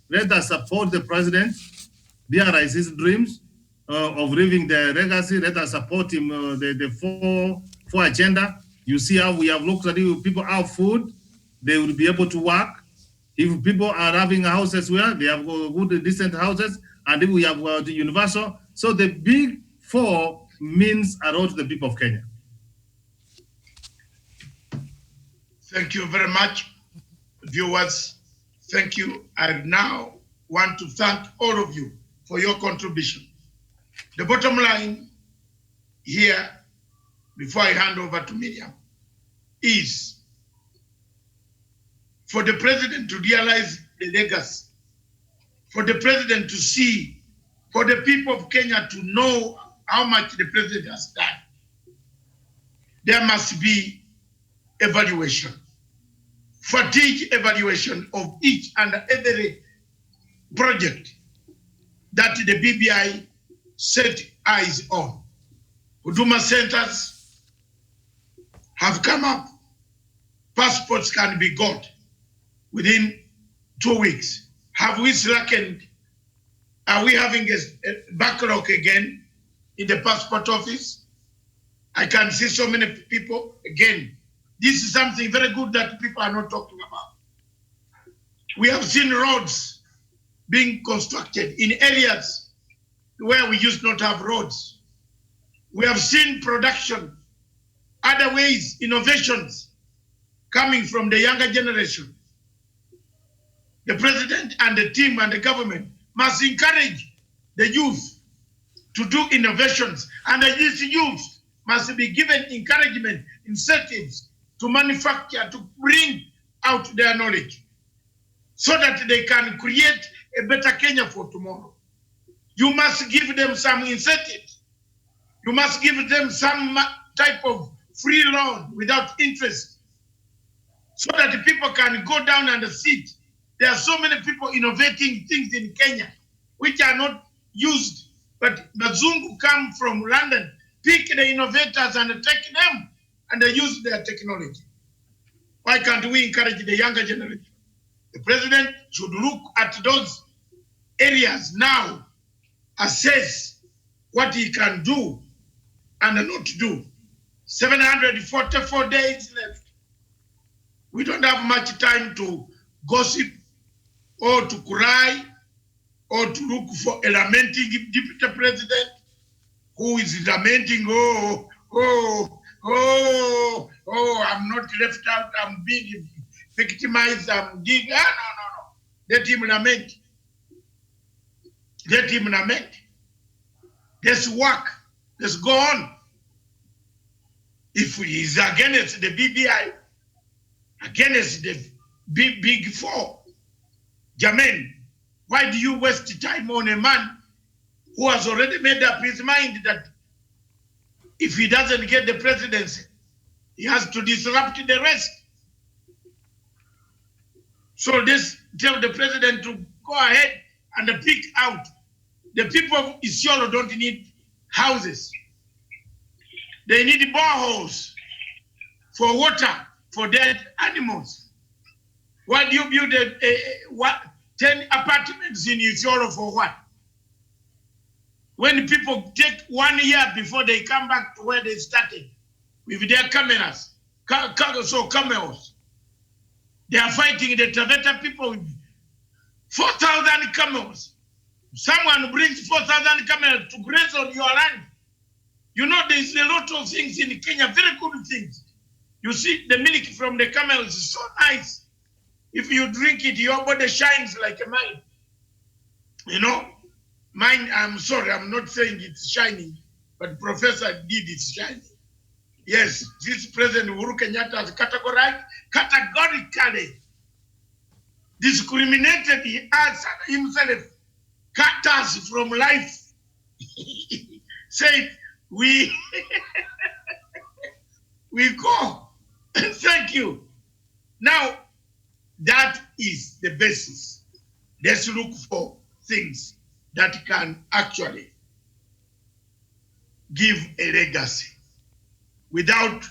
let us support the president, realize his dreams of leaving the legacy. Let us support him, the four agenda. You see how we have looked at it. If people have food, they will be able to work. If people are having houses where they have good, decent houses, and if we have the universal. So the big four means a lot to the people of Kenya. Thank you very much, viewers. Thank you. I now want to thank all of you for your contribution. The bottom line here, before I hand over to Miriam, is for the president to realize the legacy, for the president to see, for the people of Kenya to know how much the president has done. There must be evaluation, fatigue evaluation of each and every project that the BBI set eyes on. Huduma centers have come up. Passports can be got within 2 weeks. Have we slackened? Are we having a backlog again in the passport office? I can see so many people again. This is something very good that people are not talking about. We have seen roads being constructed in areas where we used not to have roads. We have seen production, other ways, innovations coming from the younger generation. The president and the team and the government must encourage the youth to do innovations, and these youth must be given encouragement, incentives to manufacture, to bring out their knowledge so that they can create a better Kenya for tomorrow. You must give them some incentives. You must give them some type of free loan without interest so that the people can go down and sit. There are so many people innovating things in Kenya which are not used, but Bazungu come from London, pick the innovators and take them and they use their technology. Why can't we encourage the younger generation? The president should look at those areas now, assess what he can do and not do. 744 days left. We don't have much time to gossip or to cry or to look for a lamenting deputy president who is lamenting, I'm not left out, I'm being victimized, I'm being, no. Let him lament. Let him lament. Let's work. Let's go on. If he is against the BBI, against the big four, Jermaine, why do you waste time on a man who has already made up his mind that if he doesn't get the presidency, he has to disrupt the rest? So let's tell the president to go ahead and pick out. The people of Isiolo don't need houses. They need boreholes for water, for dead animals. Why do you build 10 apartments in Isiolo for what? When people take 1 year before they come back to where they started with their cameras, camels. They are fighting the Taveta people with 4,000 camels. Someone brings 4,000 camels to graze on your land. You know, there's a lot of things in Kenya, very good things. You see, the milk from the camels is so nice. If you drink it, your body shines like a mine. You know, mine, I'm sorry, I'm not saying it's shining, but Professor did it's shining. Yes, this President Uhuru Kenyatta has categorically discriminated us himself, cut us from life. Said, we go. Thank you. Now, that is the basis. Let's look for things that can actually give a legacy without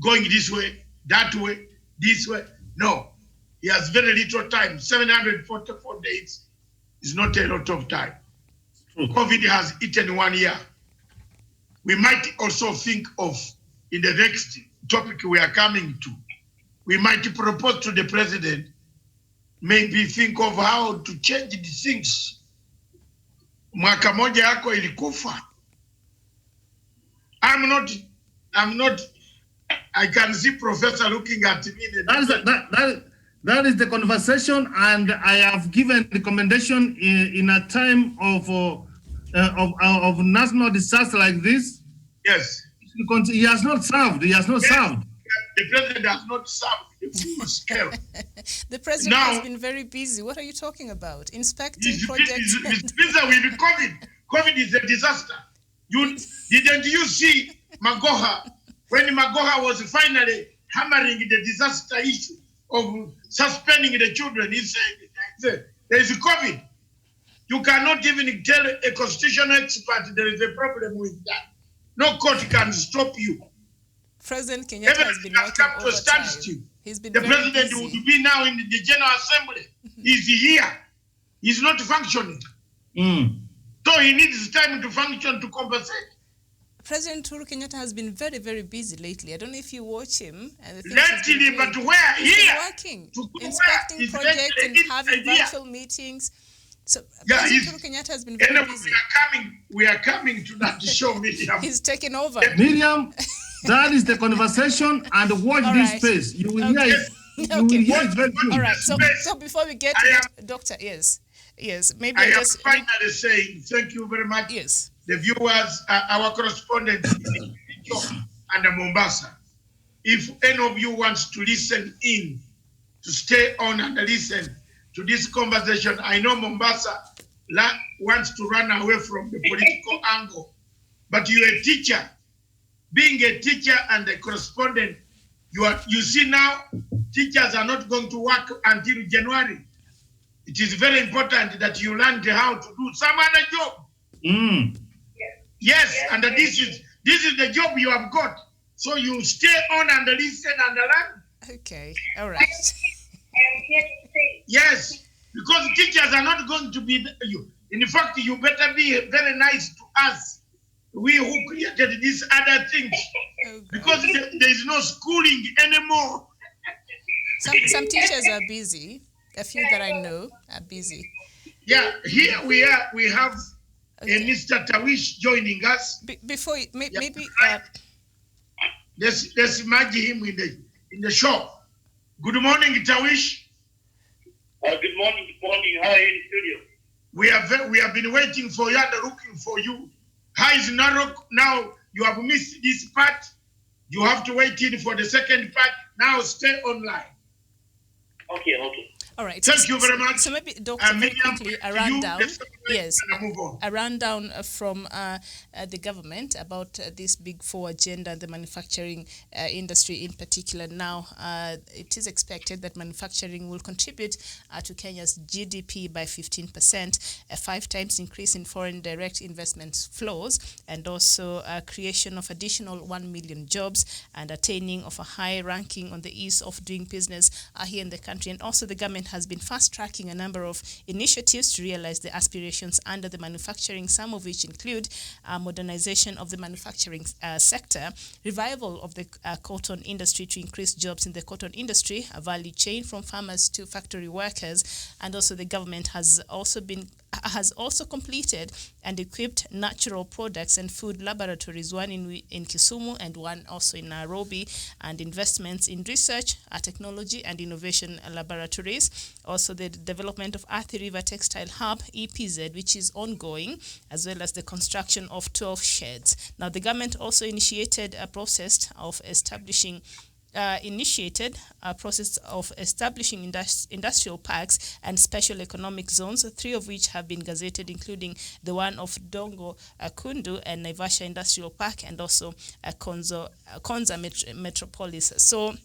going this way, that way, this way. No, he has very little time. 744 days is not a lot of time. COVID has eaten 1 year. We might also think of, in the next topic we are coming to, we might propose to the president, maybe think of how to change the things. Mwaka moja yako ilikufa. I'm not, I can see Professor looking at me. That is the conversation, and I have given recommendation in a time of national disaster like this. Yes. He has not served. He has not served. The president has not served the full scale. The president has been very busy. What are you talking about? Inspecting projects. He's busy with COVID. COVID is a disaster. Didn't you see Magoha, when Magoha was finally hammering the disaster issue of suspending the children? He said, there is COVID. You cannot even tell a constitutional expert there is a problem with that. No court can stop you. President Kenyatta has been working overtime. He's been the president busy. would be now in the General Assembly. He's here. He's not functioning. So he needs time to function to compensate. President Uhuru Kenyatta has been very, very busy lately. I don't know if you watch him. And the lately, but where? Here. Working, inspecting projects and having virtual meetings. So yeah, President Uhuru Kenyatta has been very busy. We are coming to that show, Miriam. He's taken over. Miriam, that is the conversation, and watch this space. You will hear it. You will hear it very good. All right. So before we get to that, Doctor, yes, maybe I am finally saying thank you very much. Yes. The viewers, our correspondents in and Mombasa. If any of you wants to listen in, to stay on and listen to this conversation, I know Mombasa wants to run away from the political angle, but you're a teacher. Being a teacher and a correspondent, you see now, teachers are not going to work until January. It is very important that you learn how to do some other job. Yes, and this is the job you have got. So you stay on and listen and learn. Okay, all right. I am here to say. Yes, because teachers are not going to be you. In fact, you better be very nice to us, we who created these other things, because there is no schooling anymore. Some teachers are busy. A few that I know are busy. Yeah, here we have Mr. Tawish joining us. Before maybe let's imagine him in the show. Good morning, Tawish. Good morning, good morning. How are you in the studio? We have been waiting for you and looking for you. How is Narok now? You have missed this part. You have to wait in for the second part. Now stay online. Okay, okay. All right. Thank you very much. So maybe, Doctor, very Miriam, quickly, a to you, rundown. the secretary, Yes, and I move on. a rundown from the government about this Big Four agenda and the manufacturing industry in particular. Now, it is expected that manufacturing will contribute to Kenya's GDP by 15%, a 5 times increase in foreign direct investment flows, and also creation of additional 1 million jobs and attaining of a high ranking on the ease of doing business here in the country. And also the government has been fast-tracking a number of initiatives to realize the aspirations under the manufacturing, some of which include modernization of the manufacturing sector, revival of the cotton industry to increase jobs in the cotton industry, a value chain from farmers to factory workers, and also the government has also completed and equipped natural products and food laboratories, one in Kisumu and one also in Nairobi, and investments in research, technology and innovation laboratories. Also the development of Athi River Textile Hub, EPZ, which is ongoing, as well as the construction of 12 sheds. Now the government also initiated a process of establishing industrial parks and special economic zones, 3 of which have been gazetted, including the one of Dongo Kundu and Naivasha Industrial Park, and also Konza Metropolis. So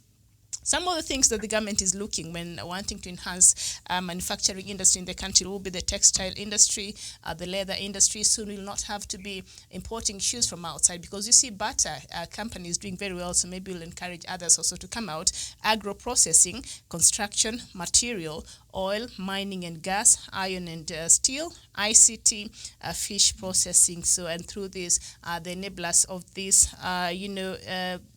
some of the things that the government is looking when wanting to enhance manufacturing industry in the country will be the textile industry, the leather industry. Soon we'll not have to be importing shoes from outside, because you see butter companies doing very well, so maybe we'll encourage others also to come out. Agro-processing, construction, material, oil, mining and gas, iron and steel, ICT, fish processing. So, and through this, the enablers of this,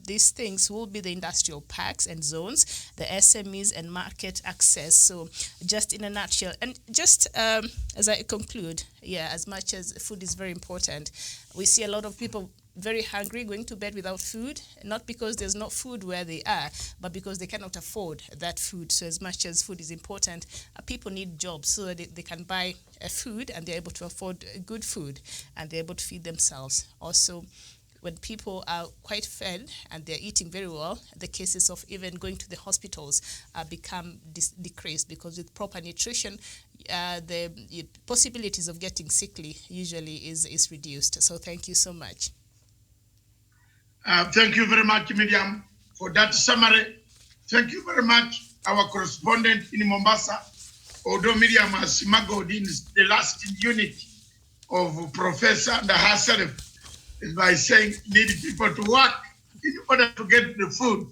these things will be the industrial parks and zones, the SMEs and market access. So just in a nutshell, and just as I conclude, as much as food is very important, we see a lot of people very hungry, going to bed without food, not because there's not food where they are, but because they cannot afford that food. So as much as food is important, people need jobs so that they can buy food and they're able to afford good food and they're able to feed themselves. Also, when people are quite fed and they're eating very well, the cases of even going to the hospitals become decreased, because with proper nutrition, the possibilities of getting sickly usually is reduced. So thank you so much. Thank you very much, Miriam, for that summary. Thank you very much, our correspondent in Mombasa. Although Miriam has smuggled in the last unit of Professor and herself by saying need people to work in order to get the food.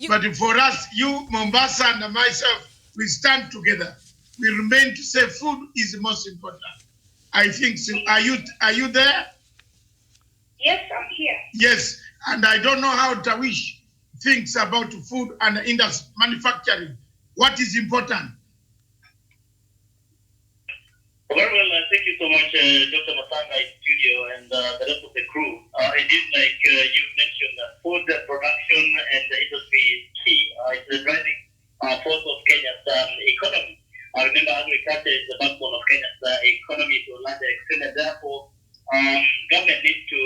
But for us, you, Mombasa, and myself, we stand together. We remain to say food is the most important. I think so. Are you there? Yes, I'm here. Yes, and I don't know how Tawish thinks about food and industry manufacturing. What is important? Very well, thank you so much, Dr. Matanga in studio and the rest of the crew. Indeed, like you mentioned, food production and the industry is key. It's the driving force of Kenya's economy. Remember, agriculture is the backbone of Kenya's economy to a large extent, and therefore, government needs to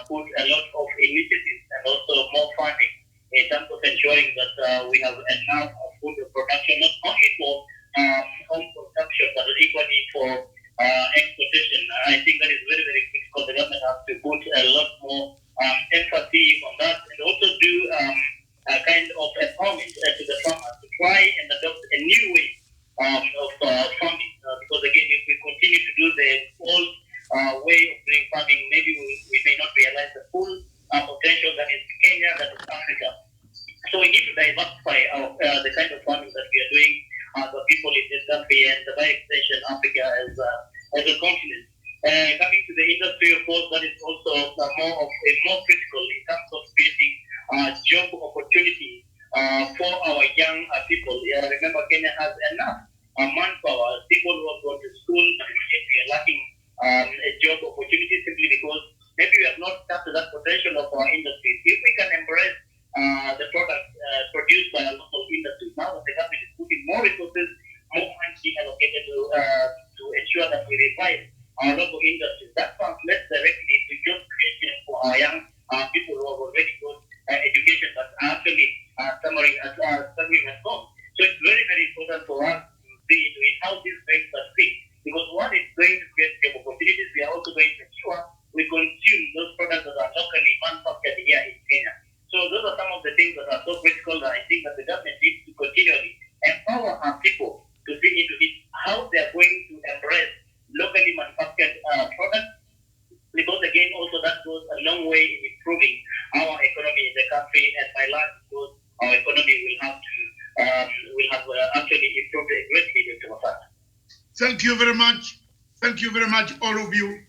put a lot of initiatives and also more funding in terms of ensuring that we have enough food production, not only for home consumption, but equally for exportation. I think that is very, very critical. The government has to put a lot more emphasis on that, and also do a kind of empowerment to the farmers to try and adopt a new way of farming. Because again, if we continue to do the old way of doing farming, maybe we may not realize the full potential that is Kenya, that is Africa. So we need to diversify the kind of farming that we are doing, the people in this country, and by extension Africa as a continent. Coming to the industry, of course, that is also more critical in terms of creating job opportunity for our young people. Remember, Kenya has enough manpower, people who have gone to school, but we are lacking a job opportunity simply because maybe we have not tapped that potential of our industries. If we can embrace the product produced by a local industry, now that the government is putting more resources, more money for us to see with how these banks are fixed. Because one is going to create job opportunities, we are also going to ensure we consume those products that are locally manufactured here in Kenya. So those are some of the things that are so critical that I think that the government needs to continually empower our people to see into it how they are going to embrace locally manufactured products. Because again, also that goes a long way in improving our economy in the country, and by large, because our economy will have actually improved greatly, Dr. Masata. Thank you very much. Thank you very much, all of you.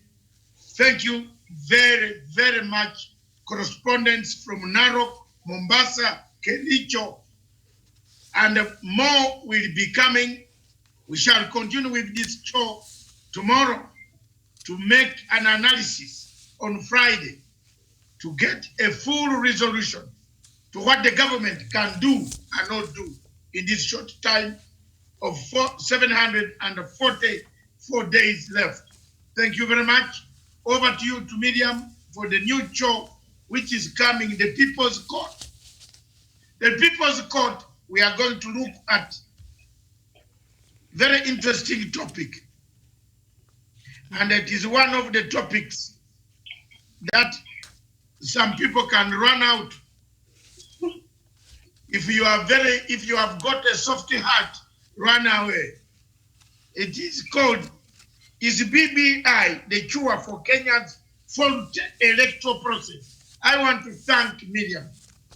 Thank you very, very much. Correspondents from Narok, Mombasa, Kericho, and more will be coming. We shall continue with this show tomorrow to make an analysis on Friday to get a full resolution to what the government can do and not do in this short time of 744 days left. Thank you very much. Over to you, to Miriam, for the new show, which is coming, the People's Court. The People's Court, we are going to look at very interesting topic. And it is one of the topics that some people can run out. If you have got a soft heart, run away. It is called, is BBI the cure for Kenya's faulty electoral process? I want to thank Miriam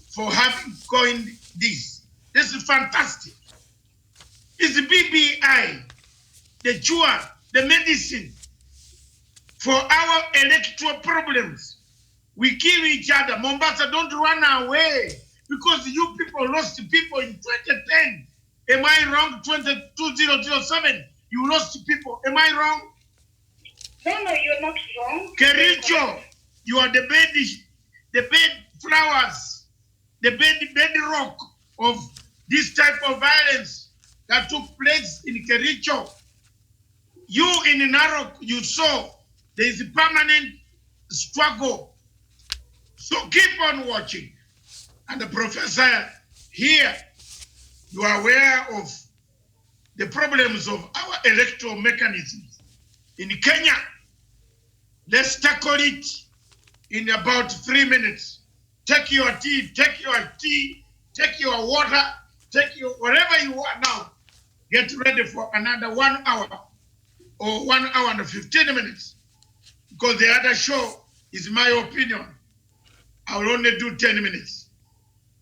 for having coined this. This is fantastic. Is BBI the cure, the medicine for our electoral problems? We kill each other. Mombasa, don't run away, because you people lost people in 2010. Am I wrong? 2007, you lost people. Am I wrong? No, you're not wrong. Kericho, you are the bed flowers, the bedrock of this type of violence that took place in Kericho. You in Narok, you saw there is a permanent struggle. So keep on watching. And the professor here, you are aware of the problems of our electoral mechanisms in Kenya. Let's tackle it in about 3 minutes. Take your tea, take your water, take your whatever you want now. Get ready for another 1 hour or 1 hour and 15 minutes. Because the other show is my opinion. I will only do 10 minutes.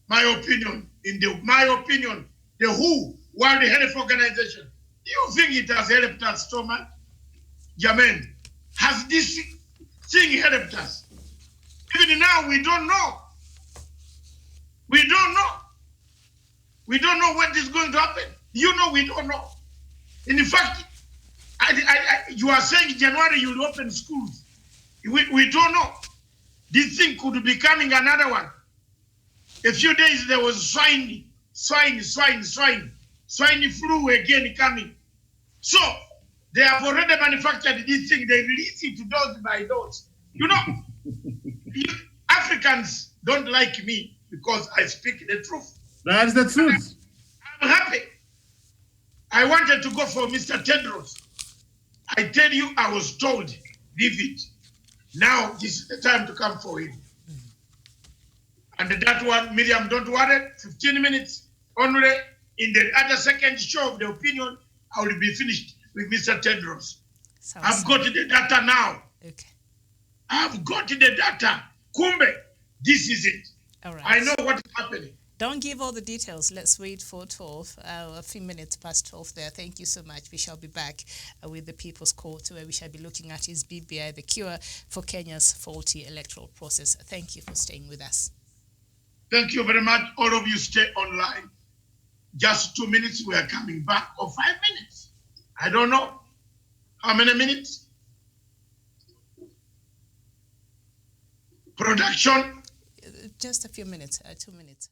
My opinion, the WHO, World Health Organization, do you think it has helped us so much? Jamen, has this thing helped us? Even now, we don't know. We don't know. We don't know what is going to happen. You know, we don't know. In fact, you are saying January you will open schools. We don't know. This thing could be coming another one. A few days there was swine flu again coming. So they have already manufactured this thing. They release it dose by dose. You know, Africans don't like me because I speak the truth. That's the truth. I'm happy. I wanted to go for Mr. Tedros. I tell you, I was told, leave it. Now this is the time to come for him. And that one, Miriam, don't worry, 15 minutes only. In the other second show of the opinion, I will be finished with Mr. Tedros. I've got the data now. Okay. I've got the data. Kumbe, this is it. All right. I know what is happening. Don't give all the details. Let's wait for 12, a few minutes past 12 there. Thank you so much. We shall be back with the People's Court, where we shall be looking at is BBI the cure for Kenya's faulty electoral process. Thank you for staying with us. Thank you very much. All of you stay online. Just 2 minutes, we are coming back, or 5 minutes. I don't know. How many minutes? Production? Just a few minutes, 2 minutes.